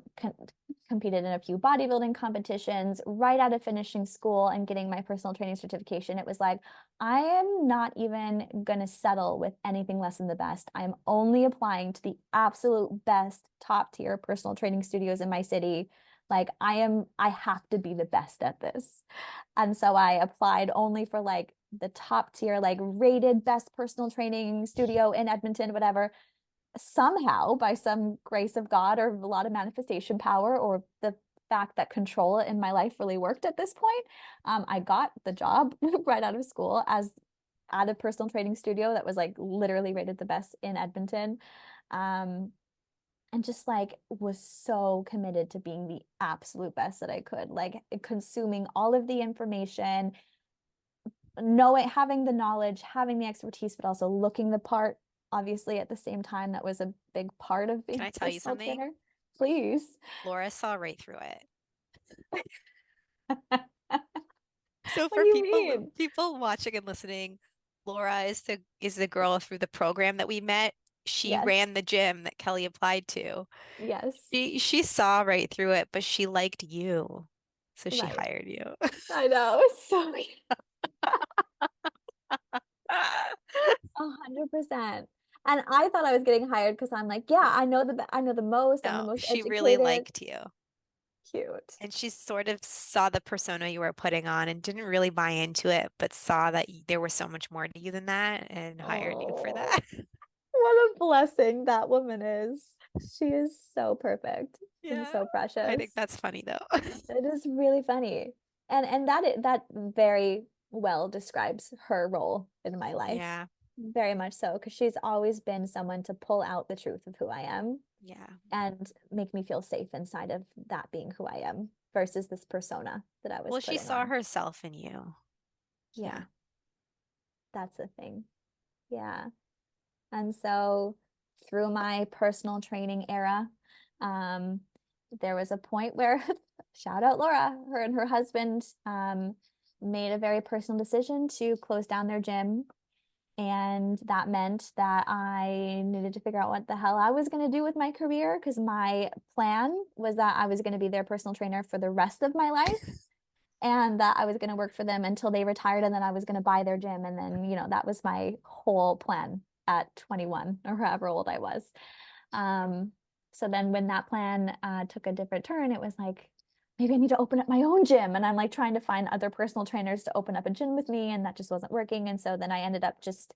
competed in a few bodybuilding competitions. Right out of finishing school and getting my personal training certification, it was like, I am not even going to settle with anything less than the best. I'm only applying to the absolute best top tier personal training studios in my city. Like I have to be the best at this. And so I applied only for like the top tier, like rated best personal training studio in Edmonton, whatever. Somehow, by some grace of God or a lot of manifestation power, or the fact that control in my life really worked at this point, I got the job right out of school as at a personal training studio that was like literally rated the best in Edmonton. Um, and just like was so committed to being the absolute best that I could, like consuming all of the information, knowing, having the knowledge, having the expertise, but also looking the part, obviously at the same time. That was a big part of Can being I a tell you personal something? trainer. Please. Laura saw right through it. What So do for you people mean? people watching and listening, Laura is the girl through the program that we met. She Yes. ran the gym that Kelly applied to. Yes. She saw right through it, but she liked you. So she Right. hired you. I know. It's so 100%. And I thought I was getting hired because I'm like, yeah, I know the most. I'm the No, most she really educated. liked you. Cute. And she sort of saw the persona you were putting on and didn't really buy into it, but saw that there was so much more to you than that and hired you for Oh, that. what a blessing that woman is. She is so perfect and Yeah, so I think precious. that's funny though. It is really funny. And that very well describes her role in my life. Yeah, Very much so, because she's always been someone to pull out the truth of who I am yeah. and make me feel safe inside of that being who I am versus this persona that I was Well, she putting saw on. herself in you. Yeah, Yeah. that's the thing. Yeah. And so through my personal training era, um, there was a point where, shout out Laura, her and her husband made a very personal decision to close down their gym. And that meant that I needed to figure out what the hell I was going to do with my career, because my plan was that I was going to be their personal trainer for the rest of my life and that I was going to work for them until they retired, and then I was going to buy their gym. And then, that was my whole plan at 21 or however old I was. Um, so then when that plan took a different turn, it was like, maybe I need to open up my own gym. And I'm like trying to find other personal trainers to open up a gym with me, and that just wasn't working. And so then I ended up just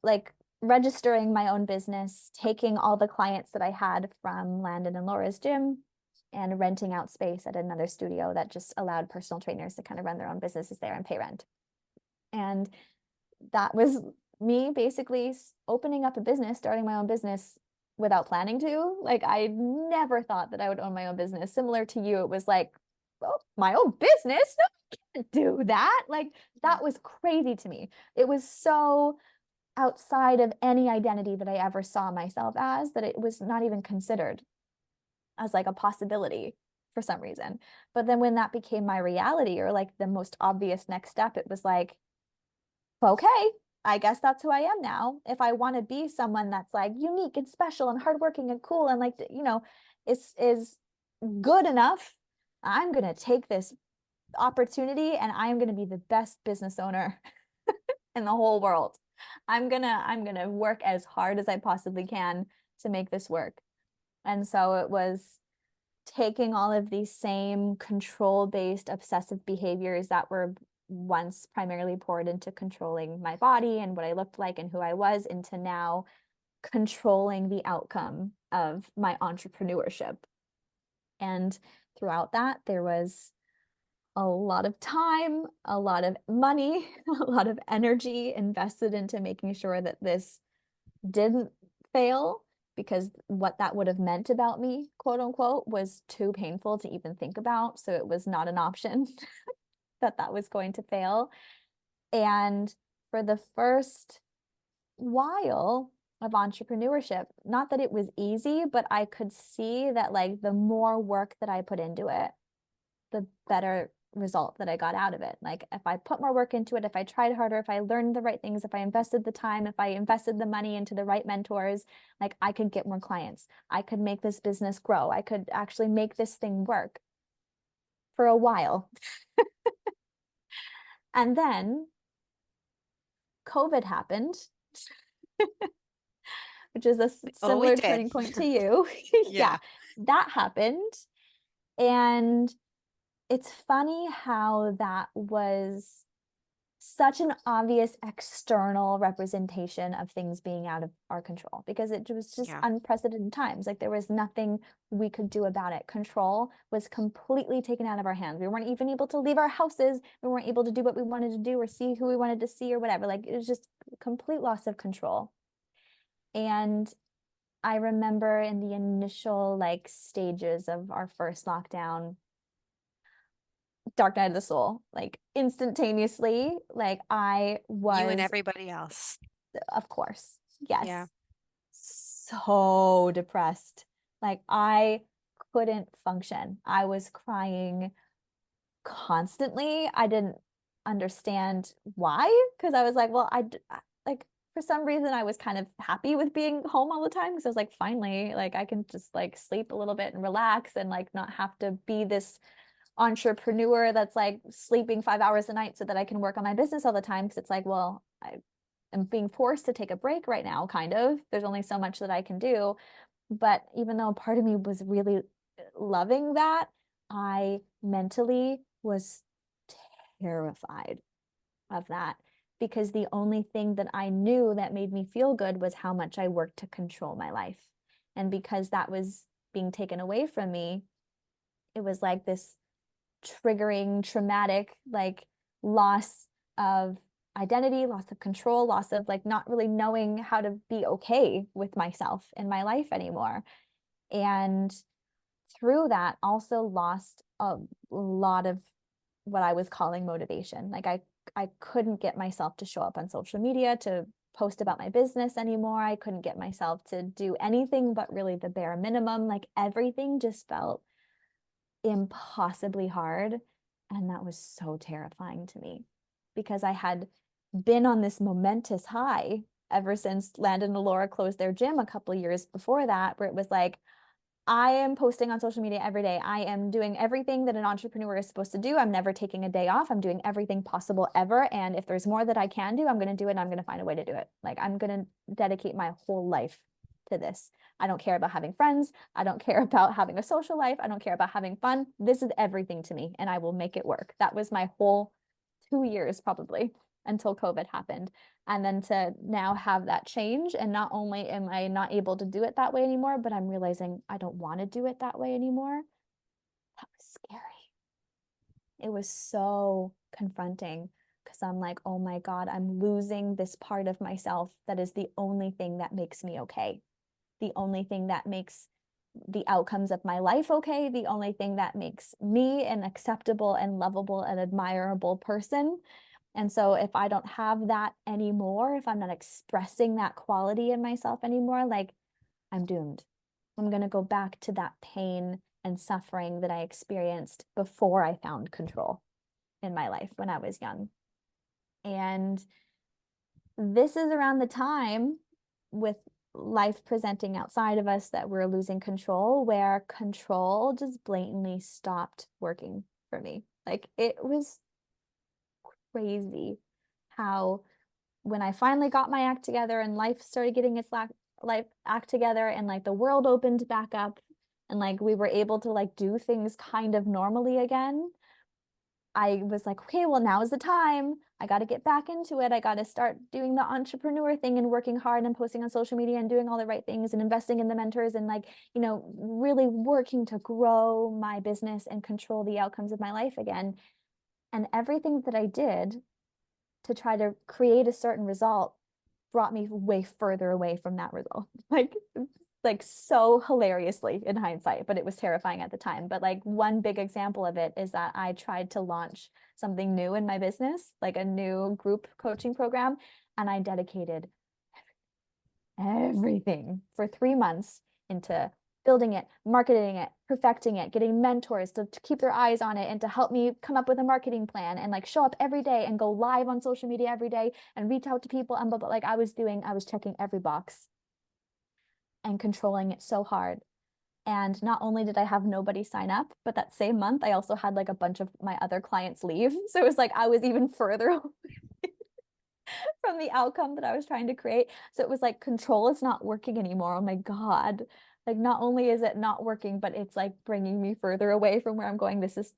like registering my own business, taking all the clients that I had from Landon and Laura's gym and renting out space at another studio that just allowed personal trainers to kind of run their own businesses there and pay rent. And that was me basically opening up a business, starting my own business without planning to. Like I never thought that I would own my own business. Similar to you, it was like, oh, my own business? No, I can't do that. Like Yeah. that was crazy to me. It was so outside of any identity that I ever saw myself as that it was not even considered as like a possibility for some reason. But then when that became my reality, or like the most obvious next step, it was like, okay, I guess that's who I am now. If I want to be someone that's like unique and special and hardworking and cool and like, is good enough. I'm going to take this opportunity and I am going to be the best business owner in the whole world. I'm gonna work as hard as I possibly can to make this work. And so it was taking all of these same control-based obsessive behaviors that were once primarily poured into controlling my body and what I looked like and who I was into now controlling the outcome of my entrepreneurship. And throughout that, there was a lot of time, a lot of money, a lot of energy invested into making sure that this didn't fail, because what that would have meant about me, quote unquote, was too painful to even think about. So it was not an option that that was going to fail. And for the first while of entrepreneurship, not that it was easy, but I could see that like the more work that I put into it, the better result that I got out of it. Like if I put more work into it, if I tried harder, if I learned the right things, if I invested the time, if I invested the money into the right mentors, like I could get more clients. I could make this business grow. I could actually make this thing work for a while. And then COVID happened, which is a Oh, we similar did. turning point to you. Yeah, Yeah. that happened. And it's funny how that was such an obvious external representation of things being out of our control, because it was just Yeah. unprecedented times. Like there was nothing we could do about it. Control was completely taken out of our hands. We weren't even able to leave our houses. We weren't able to do what we wanted to do or see who we wanted to see or whatever. Like it was just complete loss of control. And I remember in the initial like stages of our first lockdown, dark night of the soul, like instantaneously, like I You and was, everybody else. of course, Yeah. yes, so depressed. Like I couldn't function. I was crying constantly. I didn't understand why, because I was like, well, like for some reason I was kind of happy with being home all the time, because I was like, finally, like I can just like sleep a little bit and relax and like not have to be this entrepreneur that's like sleeping 5 hours a night so that I can work on my business all the time. Because it's like, well, I am being forced to take a break right now, kind of. There's only so much that I can do. But even though part of me was really loving that, I mentally was terrified of that, because the only thing that I knew that made me feel good was how much I worked to control my life. And because that was being taken away from me, it was like this triggering, traumatic, like loss of identity, loss of control, loss of like not really knowing how to be okay with myself in my life anymore. And through that, also lost a lot of what I was calling motivation. Like I couldn't get myself to show up on social media to post about my business anymore. I couldn't get myself to do anything but really the bare minimum. Like everything just felt impossibly hard. And that was so terrifying to me, because I had been on this momentous high ever since Landon and Laura closed their gym a couple years before that, where it was like, I am posting on social media every day. I am doing everything that an entrepreneur is supposed to do. I'm never taking a day off. I'm doing everything possible ever. And if there's more that I can do, I'm going to do it. And I'm going to find a way to do it. Like I'm going to dedicate my whole life to this. I don't care about having friends. I don't care about having a social life. I don't care about having fun. This is everything to me, and I will make it work. That was my whole 2 years probably until COVID happened. And then to now have that change, and not only am I not able to do it that way anymore, but I'm realizing I don't want to do it that way anymore. That was scary. It was so confronting, because I'm like, oh my God, I'm losing this part of myself that is the only thing that makes me okay. The only thing that makes the outcomes of my life okay. The only thing that makes me an acceptable and lovable and admirable person. And so if I don't have that anymore, if I'm not expressing that quality in myself anymore, like I'm doomed. I'm going to go back to that pain and suffering that I experienced before I found control in my life when I was young. And this is around the time with life presenting outside of us that we're losing control, where control just blatantly stopped working for me. Like it was crazy how when I finally got my act together and life started getting its life act together and like the world opened back up and like we were able to like do things kind of normally again, I was like, okay, well, now is the time. I got to get back into it. I got to start doing the entrepreneur thing and working hard and posting on social media and doing all the right things and investing in the mentors and like, really working to grow my business and control the outcomes of my life again. And everything that I did to try to create a certain result brought me way further away from that result. Like so hilariously in hindsight, but it was terrifying at the time. But like one big example of it is that I tried to launch something new in my business, like a new group coaching program, and I dedicated everything for 3 months into building it, marketing it, perfecting it, getting mentors to keep their eyes on it and to help me come up with a marketing plan and like show up every day and go live on social media every day and reach out to people and blah, blah, like I was checking every box and controlling it so hard. And not only did I have nobody sign up, but that same month I also had like a bunch of my other clients leave. So it was like I was even further from the outcome that I was trying to create. So it was like control is not working anymore. Oh my God. Like not only is it not working, but it's like bringing me further away from where I'm going. This is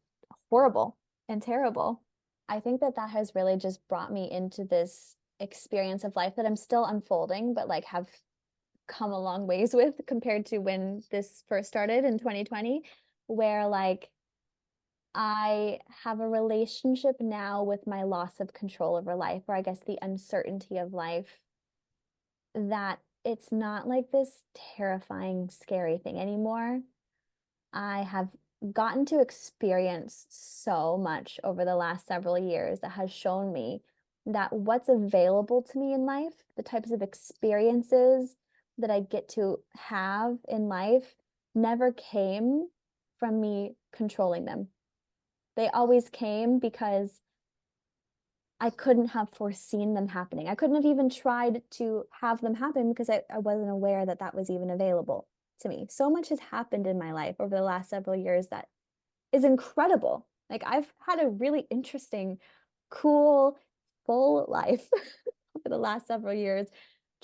horrible and terrible. I think that that has really just brought me into this experience of life that I'm still unfolding, but like have come a long ways with compared to when this first started in 2020, where like I have a relationship now with my loss of control over life, or I guess the uncertainty of life, that it's not like this terrifying, scary thing anymore. I have gotten to experience so much over the last several years that has shown me that what's available to me in life, the types of experiences that I get to have in life, never came from me controlling them. They always came because I couldn't have foreseen them happening. I couldn't have even tried to have them happen because I wasn't aware that that was even available to me. So much has happened in my life over the last several years that is incredible. Like I've had a really interesting, cool, full life over the last several years,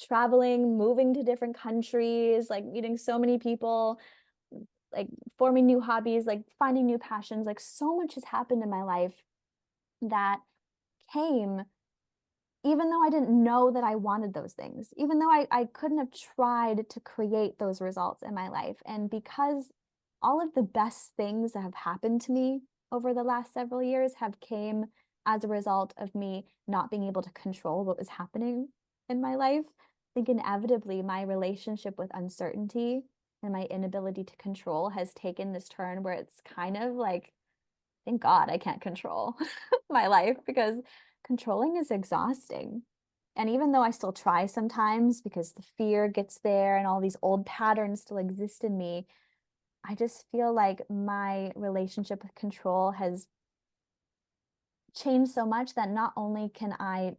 traveling, moving to different countries, like meeting so many people, like forming new hobbies, like finding new passions. Like so much has happened in my life that came even though I didn't know that I wanted those things, even though I couldn't have tried to create those results in my life. And because all of the best things that have happened to me over the last several years have came as a result of me not being able to control what was happening in my life, I think inevitably my relationship with uncertainty and my inability to control has taken this turn where it's kind of like, thank God I can't control my life because controlling is exhausting. And even though I still try sometimes because the fear gets there and all these old patterns still exist in me, I just feel like my relationship with control has changed so much that not only can I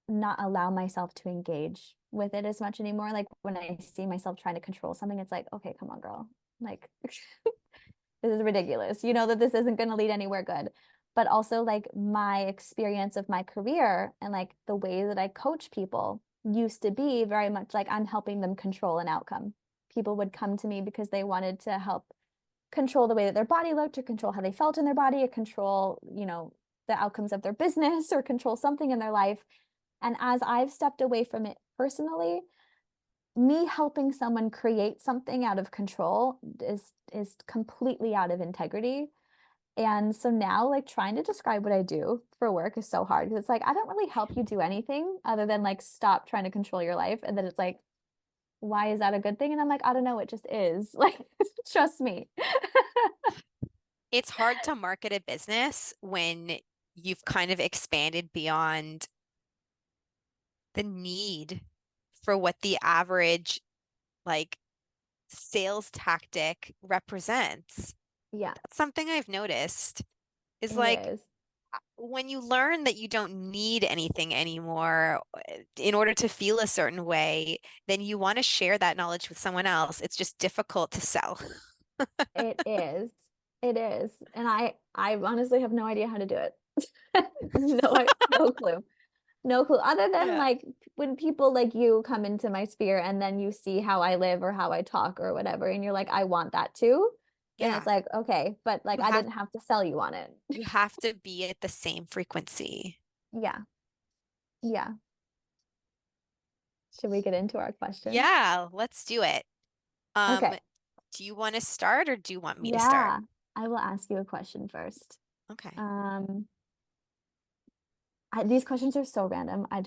not allow myself to engage with it as much anymore, like when I see myself trying to control something, it's like, okay, come on, girl. Like this is ridiculous. You know that this isn't going to lead anywhere good. But also like my experience of my career and like the way that I coach people used to be very much like I'm helping them control an outcome. People would come to me because they wanted to help control the way that their body looked or control how they felt in their body or control, the outcomes of their business or control something in their life. And as I've stepped away from it personally, me helping someone create something out of control is completely out of integrity. And so now like trying to describe what I do for work is so hard because it's like I don't really help you do anything other than like stop trying to control your life. And then it's like, why is that a good thing? And I'm like, I don't know, it just is. Like, trust me. It's hard to market a business when you've kind of expanded beyond the need for what the average like sales tactic represents. Yeah, That's something I've noticed is it like is. when you learn that you don't need anything anymore in order to feel a certain way, then you want to share that knowledge with someone else. It's just difficult to sell. It is. It is. And I honestly have no idea how to do it. No clue. No clue. Other than Yeah. like when people like you come into my sphere and then you see how I live or how I talk or whatever, and you're like, I want that too. Then it's Yeah. like, okay, but like You I have didn't have to sell you on it. you have to be at the same frequency. Yeah. Yeah. Should we get into our questions? Yeah, let's do it. Um, Okay. do you want to start or do you want me to start? Yeah. I will ask you a question first. Okay. Um, these questions are so random. I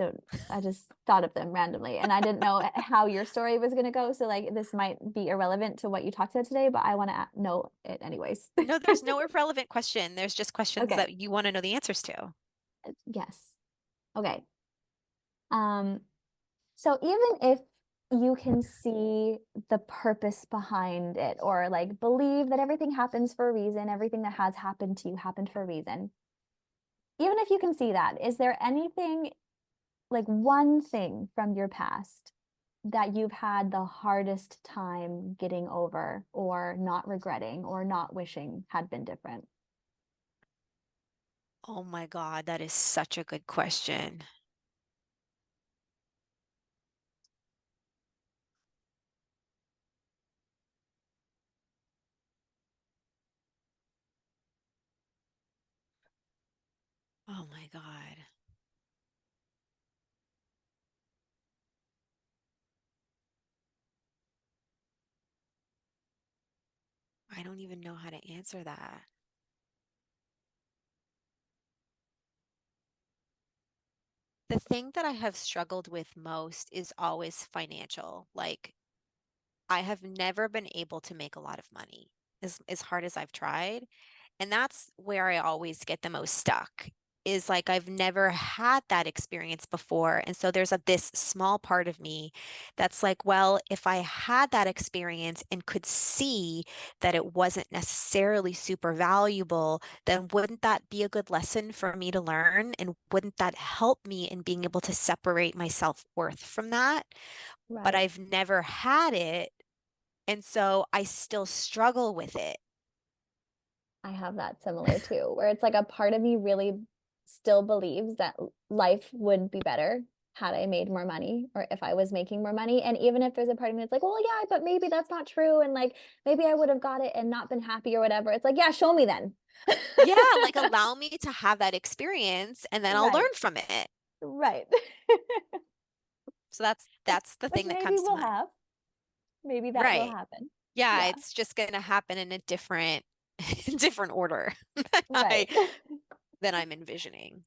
just thought of them randomly and I didn't know how your story was going to go. So like this might be irrelevant to what you talked about today, but I want to know it anyways. No, there's no irrelevant question. There's just questions Okay. that you want to know the answers to. Yes. Okay. Um, so even if you can see the purpose behind it or like believe that everything happens for a reason, everything that has happened to you happened for a reason. Even if you can see that, is there anything like one thing from your past that you've had the hardest time getting over or not regretting or not wishing had been different? Oh my God, that is such a good question. Oh my God. I don't even know how to answer that. The thing that I have struggled with most is always financial. Like, I have never been able to make a lot of money as hard as I've tried. And that's where I always get the most stuck is like I've never had that experience before. And so there's this small part of me that's like, well, if I had that experience and could see that it wasn't necessarily super valuable, then wouldn't that be a good lesson for me to learn? And wouldn't that help me in being able to separate my self-worth from that? But Right. I've never had it. And so I still struggle with it. I have that similar too, where it's like a part of me really still believes that life would be better had I made more money or if I was making more money. And even if there's a part of me that's like, well, yeah, but maybe that's not true. And like, maybe I would have got it and not been happy or whatever. It's like, yeah, show me then. Yeah, like allow me to have that experience and then I'll Right. learn from it. Right. So that's the Which thing that maybe comes to we'll mind. have. Maybe that will Right. happen. Yeah, Yeah. it's just going to happen in a different different order than Right. than I'm envisioning.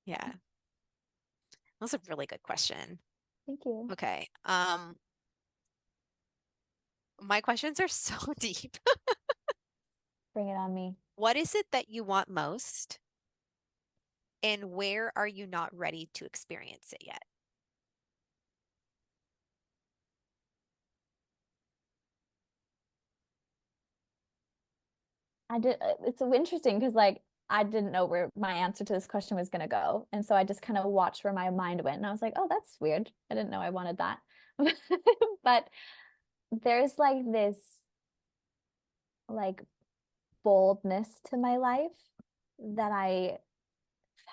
Yeah. That's a really good question. Thank you. Okay. My questions are so deep. Bring it on me. What is it that you want most and where are you not ready to experience it yet? It's so interesting because like I didn't know where my answer to this question was going to go. And so I just kind of watched where my mind went. And I was like, oh, that's weird. I didn't know I wanted that. But there's like this like boldness to my life that I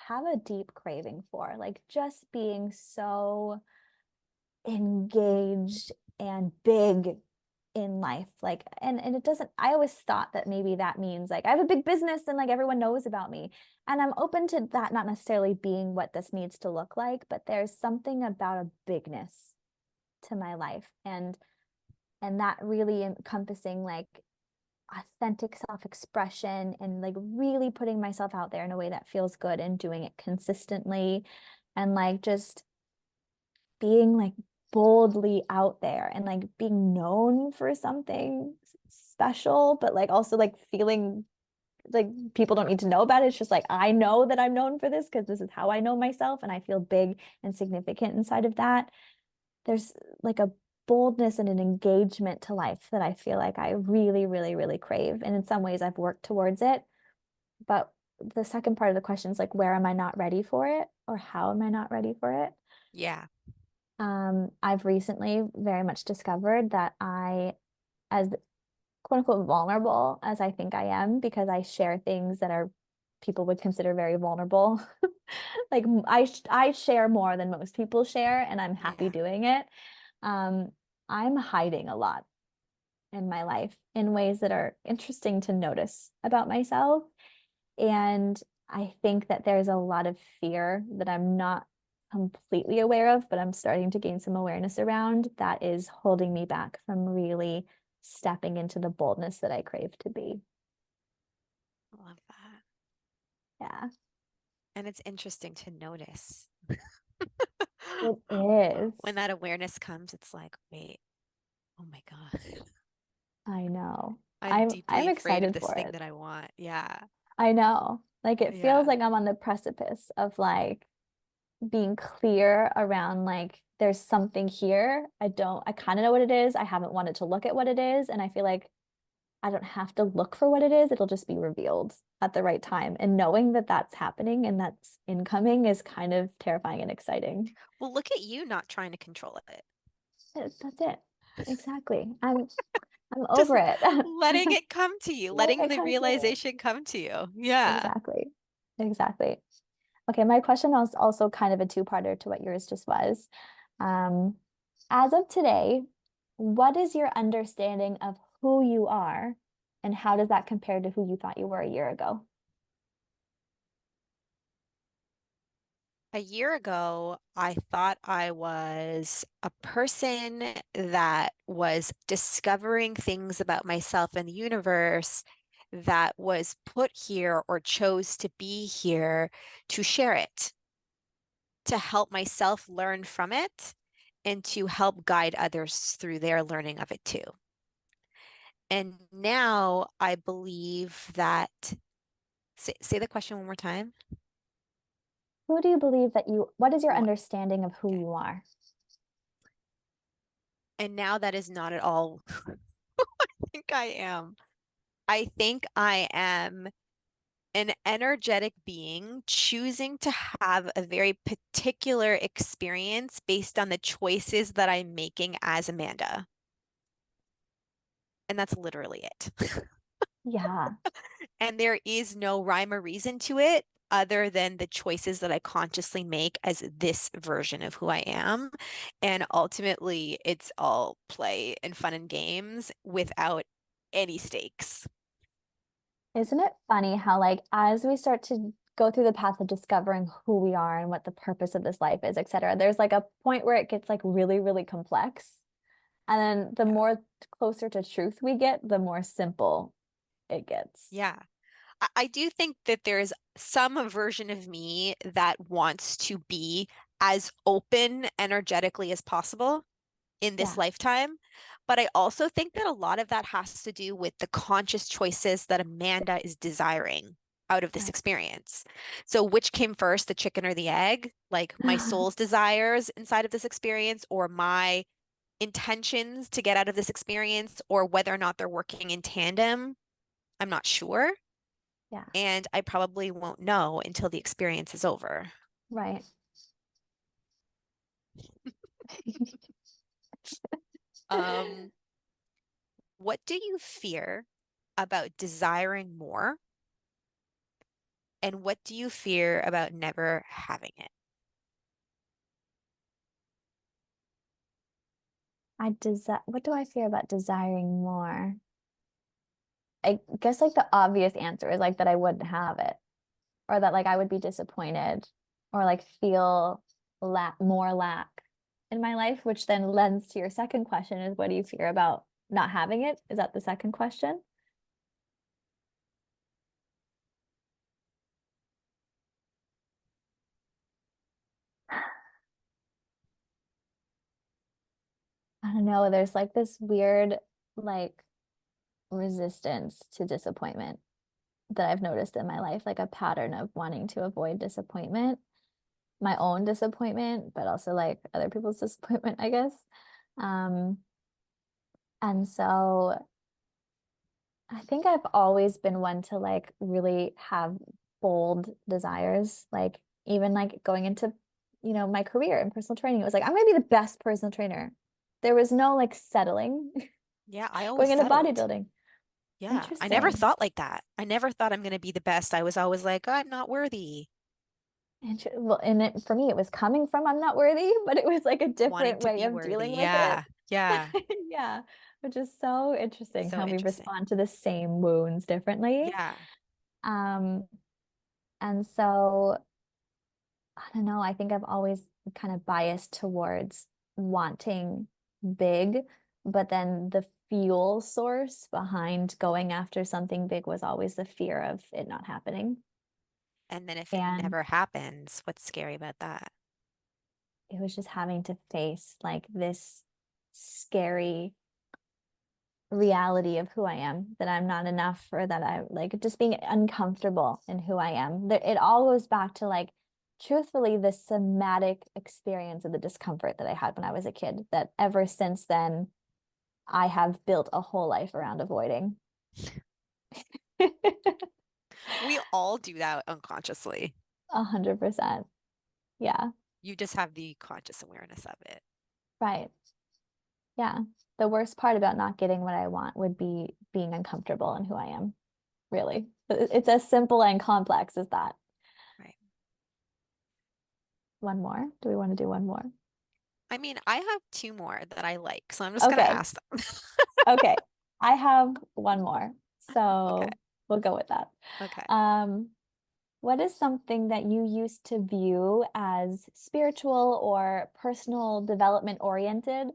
have a deep craving for. Like just being so engaged and big in life like and it doesn't I always thought that maybe that means like I have a big business and like everyone knows about me and I'm open to that not necessarily being what this needs to look like but there's something about a bigness to my life and that really encompassing like authentic self-expression and like really putting myself out there in a way that feels good and doing it consistently and like just being like boldly out there and like being known for something special, but like also like feeling like people don't need to know about it. It's just like I know that I'm known for this because this is how I know myself and I feel big and significant inside of that. There's like a boldness and an engagement to life that I feel like I really, really, really crave. And in some ways I've worked towards it, but the second part of the question is like, where am I not ready for it? Or how am I not ready for it? Yeah. I've recently very much discovered that as quote unquote vulnerable as I think I am, because I share things that are people would consider very vulnerable. Like I share more than most people share, and I'm happy Yeah. doing it. Um, I'm hiding a lot in my life in ways that are interesting to notice about myself. And I think that there's a lot of fear that I'm not completely aware of, but I'm starting to gain some awareness around that is holding me back from really stepping into the boldness that I crave to be. I love that. Yeah, And it's interesting to notice it is. when that awareness comes, it's like, wait, oh my God, I know. I'm I'm deeply afraid of excited this for thing it. that I want. Yeah. I know. Like it feels Yeah. like I'm on the precipice of like being clear around like there's something here. I kind of know what it is. I haven't wanted to look at what it is, and I feel like I don't have to look for what it is. It'll just be revealed at the right time. And knowing that that's happening and that's incoming is kind of terrifying and exciting. Well, look at you not trying to control it. That's it. Exactly. I'm Just over it. letting it come to you, Let letting it the come to me. realization come to you. Yeah. Exactly. Exactly. Okay, my question was also kind of a two-parter to what yours just was. Um, as of today, what is your understanding of who you are, and how does that compare to who you thought you were a year ago? A year ago, I thought I was a person that was discovering things about myself and the universe that was put here or chose to be here to share it, to help myself learn from it, and to help guide others through their learning of it too. And now I believe that, say the question one more time. Who do you believe that what is your What? understanding of who Okay. you are? And now that is not at all who I think I am. I think I am an energetic being choosing to have a very particular experience based on the choices that I'm making as Amanda. And that's literally it. Yeah, And there is no rhyme or reason to it other than the choices that I consciously make as this version of who I am. And ultimately, it's all play and fun and games without any stakes. isn't it funny how like as we start to go through the path of discovering who we are and what the purpose of this life is, etc., there's like a point where it gets like really, really complex. And then the Yeah. more closer to truth we get, the more simple it gets. Yeah. I do think that there's some version of me that wants to be as open energetically as possible in this Yeah, lifetime. But I also think that a lot of that has to do with the conscious choices that Amanda is desiring out of this right. experience. So, which came first, the chicken or the egg? Like my soul's desires inside of this experience, or my intentions to get out of this experience, or whether or not they're working in tandem? I'm not sure. Yeah, And I probably won't know until the experience is over. right. Um, what do you fear about desiring more? And what do you fear about never having it? What do I fear about desiring more? I guess like the obvious answer is like that I wouldn't have it, or that like I would be disappointed, or like feel more lack in my life, which then lends to your second question is what do you fear about not having it? Is that the second question? I don't know. There's like this weird like resistance to disappointment that I've noticed in my life, like a pattern of wanting to avoid disappointment, my own disappointment, but also like other people's disappointment, I guess. Um, and so I think I've always been one to like really have bold desires, like even like going into, my career in personal training. It was like, I'm gonna be the best personal trainer. There was no like settling. Yeah, I always Going into settled. bodybuilding. Yeah, I never Interesting. thought like that. I never thought I'm going to be the best. I was always like, I'm not worthy. Well, and for me, it was coming from I'm not worthy, but it was like a Wanting different to way be of worthy. dealing with it. Yeah. Yeah. Yeah, which is so interesting So how we interesting. respond to the same wounds differently. Yeah. Um, and so I don't know, I think I've always kind of biased towards wanting big, but then the fuel source behind going after something big was always the fear of it not happening. And then if it And never happens, what's scary about that? it was just having to face like this scary reality of who I am, that I'm not enough, or that I like just being uncomfortable in who I am. It all goes back to like, truthfully, the somatic experience of the discomfort that I had when I was a kid, that ever since then, I have built a whole life around avoiding. We all do that unconsciously. 100%. Yeah, You just have the conscious awareness of it. right. Yeah. The worst part about not getting what I want would be being uncomfortable in who I am, really. It's as simple and complex as that. Right. One more? Do we want to do one more? I mean, I have two more that I like, so I'm just going to Okay. ask them. Okay. I have one more. Okay. So we'll go with that. Okay. Um, what is something that you used to view as spiritual or personal development oriented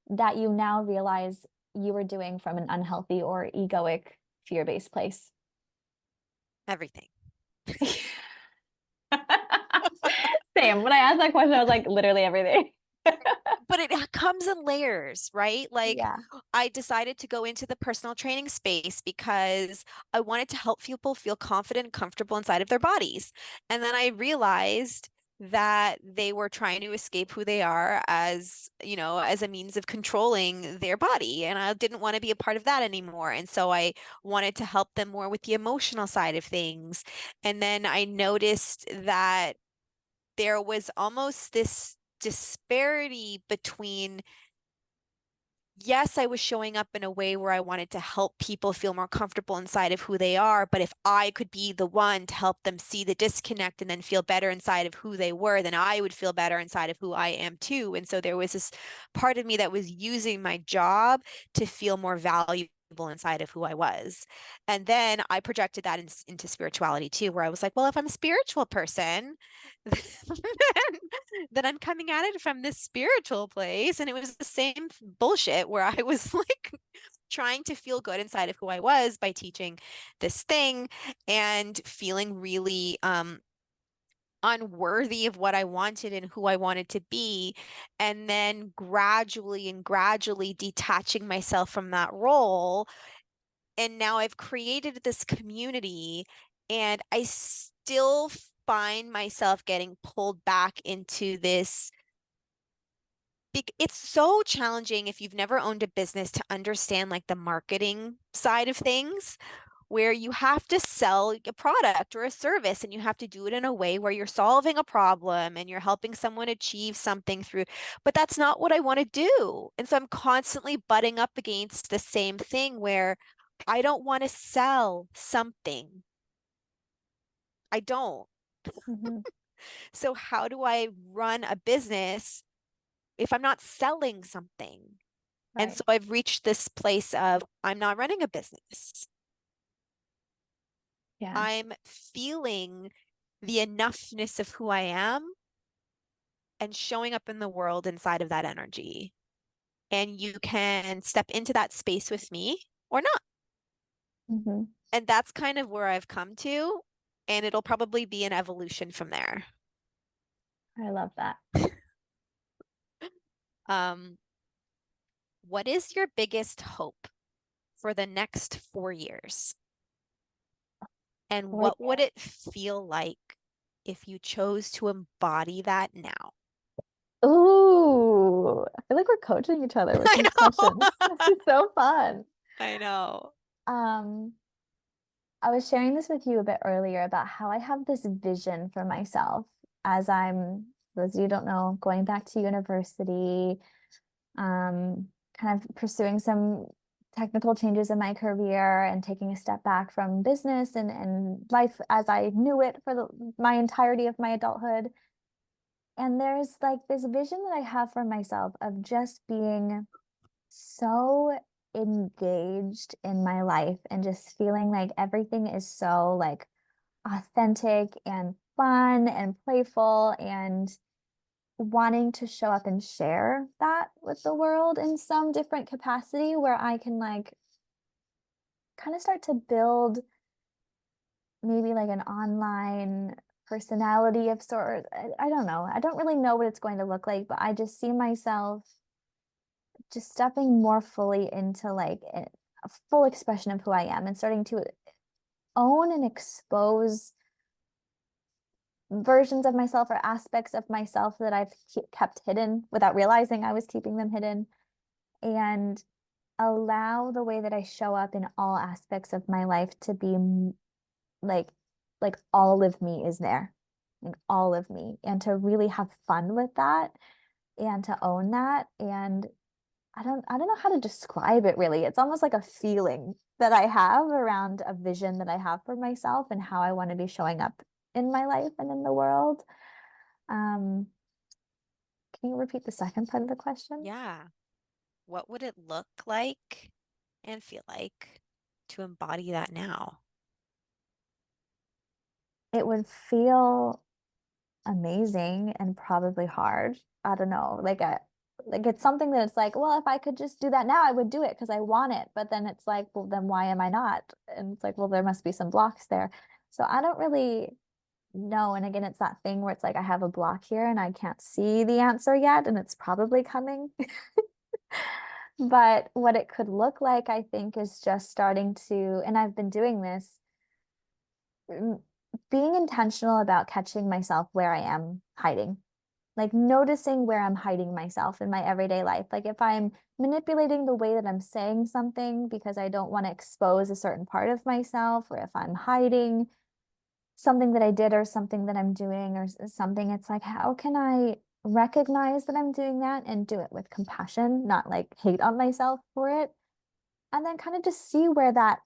that you now realize you were doing from an unhealthy or egoic fear-based place? Everything. Same. When I asked that question, I was like, literally everything. But it comes in layers, right? Like Yeah. I decided to go into the personal training space because I wanted to help people feel confident and comfortable inside of their bodies. And then I realized that they were trying to escape who they are as, as a means of controlling their body. And I didn't want to be a part of that anymore. And so I wanted to help them more with the emotional side of things. And then I noticed that there was almost this disparity between, yes, I was showing up in a way where I wanted to help people feel more comfortable inside of who they are, but if I could be the one to help them see the disconnect and then feel better inside of who they were, then I would feel better inside of who I am too. And so there was this part of me that was using my job to feel more valuable inside of who I was. And then I projected that into spirituality too, where I was like, well, if I'm a spiritual person, then I'm coming at it from this spiritual place. And it was the same bullshit where I was like trying to feel good inside of who I was by teaching this thing and feeling really unworthy of what I wanted and who I wanted to be. And then gradually and gradually detaching myself from that role. And now I've created this community and I still find myself getting pulled back into this. It's so challenging if you've never owned a business to understand like the marketing side of things, where you have to sell a product or a service and you have to do it in a way where you're solving a problem and you're helping someone achieve something through, but that's not what I want to do. And so I'm constantly butting up against the same thing where I don't want to sell something. I don't. Mhm. So how do I run a business if I'm not selling something? And Right. so I've reached this place of I'm not running a business. Yeah. I'm feeling the enoughness of who I am and showing up in the world inside of that energy. And you can step into that space with me or not. Hmm. And that's kind of where I've come to. And it'll probably be an evolution from there. I love that. Um, what is your biggest hope for the next 4 years? And 4 what would it feel like if you chose to embody that now? Ooh, I feel like we're coaching each other with I these questions. This know. is so fun. I know. Um, I was sharing this with you a bit earlier about how I have this vision for myself as for those of you who don't know, going back to university, kind of pursuing some technical changes in my career and taking a step back from business and life as I knew it for my entirety of my adulthood. And there's like this vision that I have for myself of just being so engaged in my life and just feeling like everything is so like authentic and fun and playful and wanting to show up and share that with the world in some different capacity where I can like kind of start to build maybe like an online personality of sort. I don't know. I don't really know what it's going to look like, but I just see myself just stepping more fully into like a full expression of who I am and starting to own and expose versions of myself or aspects of myself that I've kept hidden without realizing I was keeping them hidden, and allow the way that I show up in all aspects of my life to be like all of me is there in all of me, and to really have fun with that and to own that. And I don't know how to describe it really. It's almost like a feeling that I have around a vision that I have for myself and how I want to be showing up in my life and in the world. Um, can you repeat the second part of the question? Yeah. What would it look like and feel like to embody that now? It would feel amazing and probably hard. I don't know. Like it's something that it's like, well, if I could just do that now, I would do it because I want it. But then it's like, well, then why am I not? And it's like, well, there must be some blocks there. So I don't really know. And again, it's that thing where it's like I have a block here and I can't see the answer yet, and it's probably coming. But what it could look like, I think, is just starting to, and I've been doing this, mm, being intentional about catching myself where I am hiding, like noticing where I'm hiding myself in my everyday life. Like if I'm manipulating the way that I'm saying something because I don't want to expose a certain part of myself, or if I'm hiding something that I did or something that I'm doing or something, it's like, how can I recognize that I'm doing that and do it with compassion, not like hate on myself for it? And then kind of just see where that,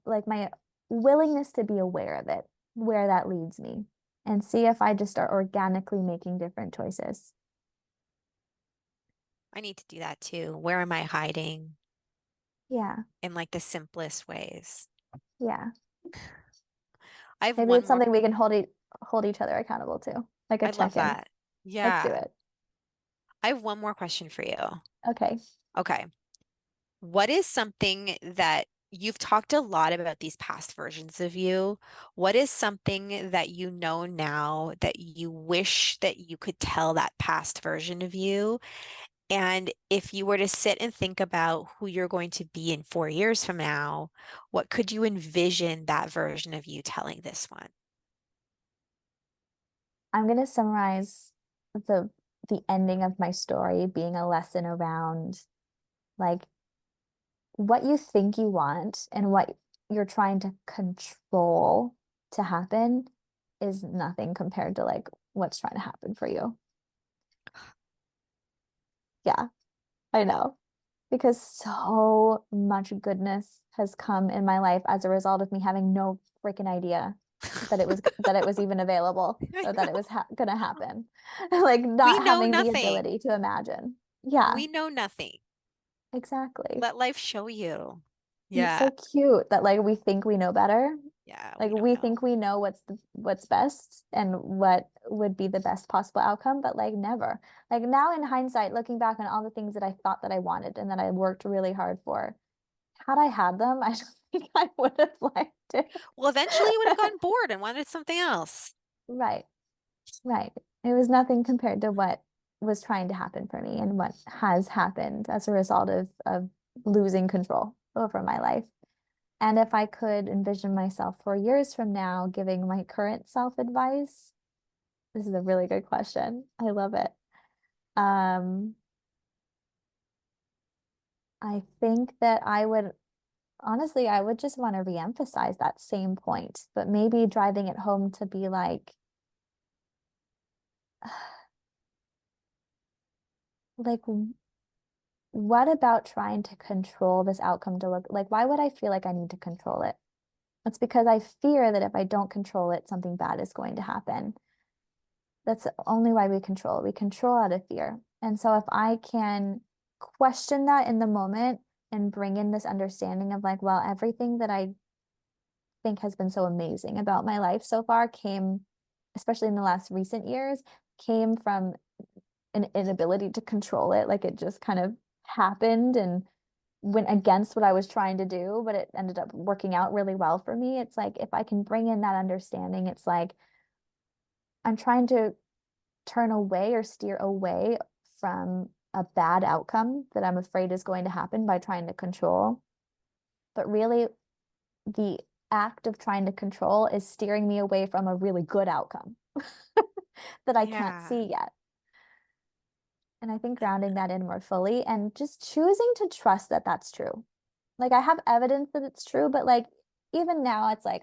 like my willingness to be aware of it, where that leads me, and see if I just start organically making different choices. I need to do that too. Where am I hiding Yeah, in like the simplest ways? yeah. I have Maybe one it's more. something we can hold each other accountable to, like a I love check-in. that. Let's do Yeah. it. I have one more question for you. Okay. Okay. What is something that you've talked a lot about these past versions of you? What is something that you know now that you wish that you could tell that past version of you? And if you were to sit and think about who you're going to be in 4 years from now, what could you envision that version of you telling this one? I'm gonna summarize the the ending of my story being a lesson around like what you think you want and what you're trying to control to happen is nothing compared to like what's trying to happen for you. Yeah, I know. Because so much goodness has come in my life as a result of me having no freaking idea that it was even available I or that it know. was gonna happen. Like We not know having the nothing. ability to imagine. Yeah, We know nothing. exactly. Let life show you. And it's Yeah. so cute that like we think we know better. Yeah, Like we don't we know. think we know what's best and what would be the best possible outcome, but like never. Like now in hindsight, looking back on all the things that I thought that I wanted and that I worked really hard for, had I had them, I don't think I would have liked it. Well, eventually you would have gotten bored and wanted something else. Right, right. It was nothing compared to what was trying to happen for me and what has happened as a result of losing control over my life. And if I could envision myself 4 years from now giving my current self advice, this is a really good question. I love it. Um, I think that I would Honestly, I would just want to reemphasize that same point, but maybe driving it home to be like, what about trying to control this outcome to look like, why would I feel like I need to control it? It's because I fear that if I don't control it, something bad is going to happen. That's only why we control. We control out of fear. And so if I can question that in the moment and bring in this understanding of like, well, everything that I think has been so amazing about my life so far came, especially in the last recent years, came from an inability to control it. Like it just kind of happened and went against what I was trying to do, but it ended up working out really well for me. It's like if I can bring in that understanding, it's like I'm trying to turn away or steer away from a bad outcome that I'm afraid is going to happen by trying to control. But really, the act of trying to control is steering me away from a really good outcome that I can't Yeah. see yet. And I think grounding that in more fully and just choosing to trust that that's true. Like I have evidence that it's true, but like even now it's like,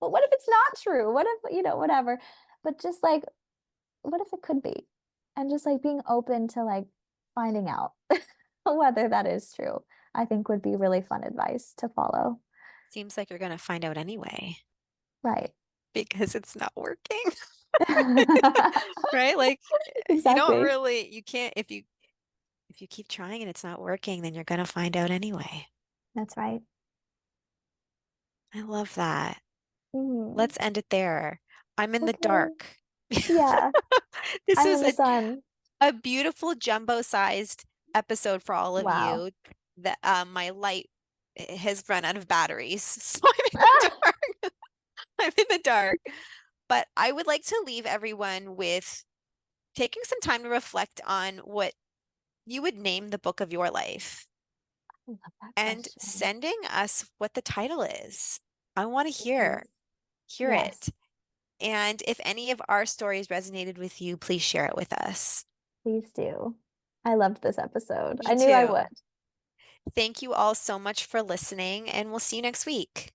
but what if it's not true? What if, whatever. But just like, what if it could be? And just like being open to like finding out whether that is true, I think would be really fun advice to follow. Seems like you're going to find out anyway Right. because it's not working, right? Like you don't Exactly. really, you can't, if you keep trying and it's not working, then you're going to find out anyway. That's right. I love that. Mhm. Let's end it there. I'm in the Okay. dark. Yeah, This I'm was in the sun. a beautiful jumbo-sized episode for all of Wow. you. That my light has run out of batteries, so I'm in the dark. I'm in the dark. But I would like to leave everyone with taking some time to reflect on what you would name the book of your life I love that and question. sending us what the title is. I want to Please. hear Yes, it. And if any of our stories resonated with you, please share it with us. please do. I loved this episode. Me I knew I would. too. Thank you all so much for listening, and we'll see you next week.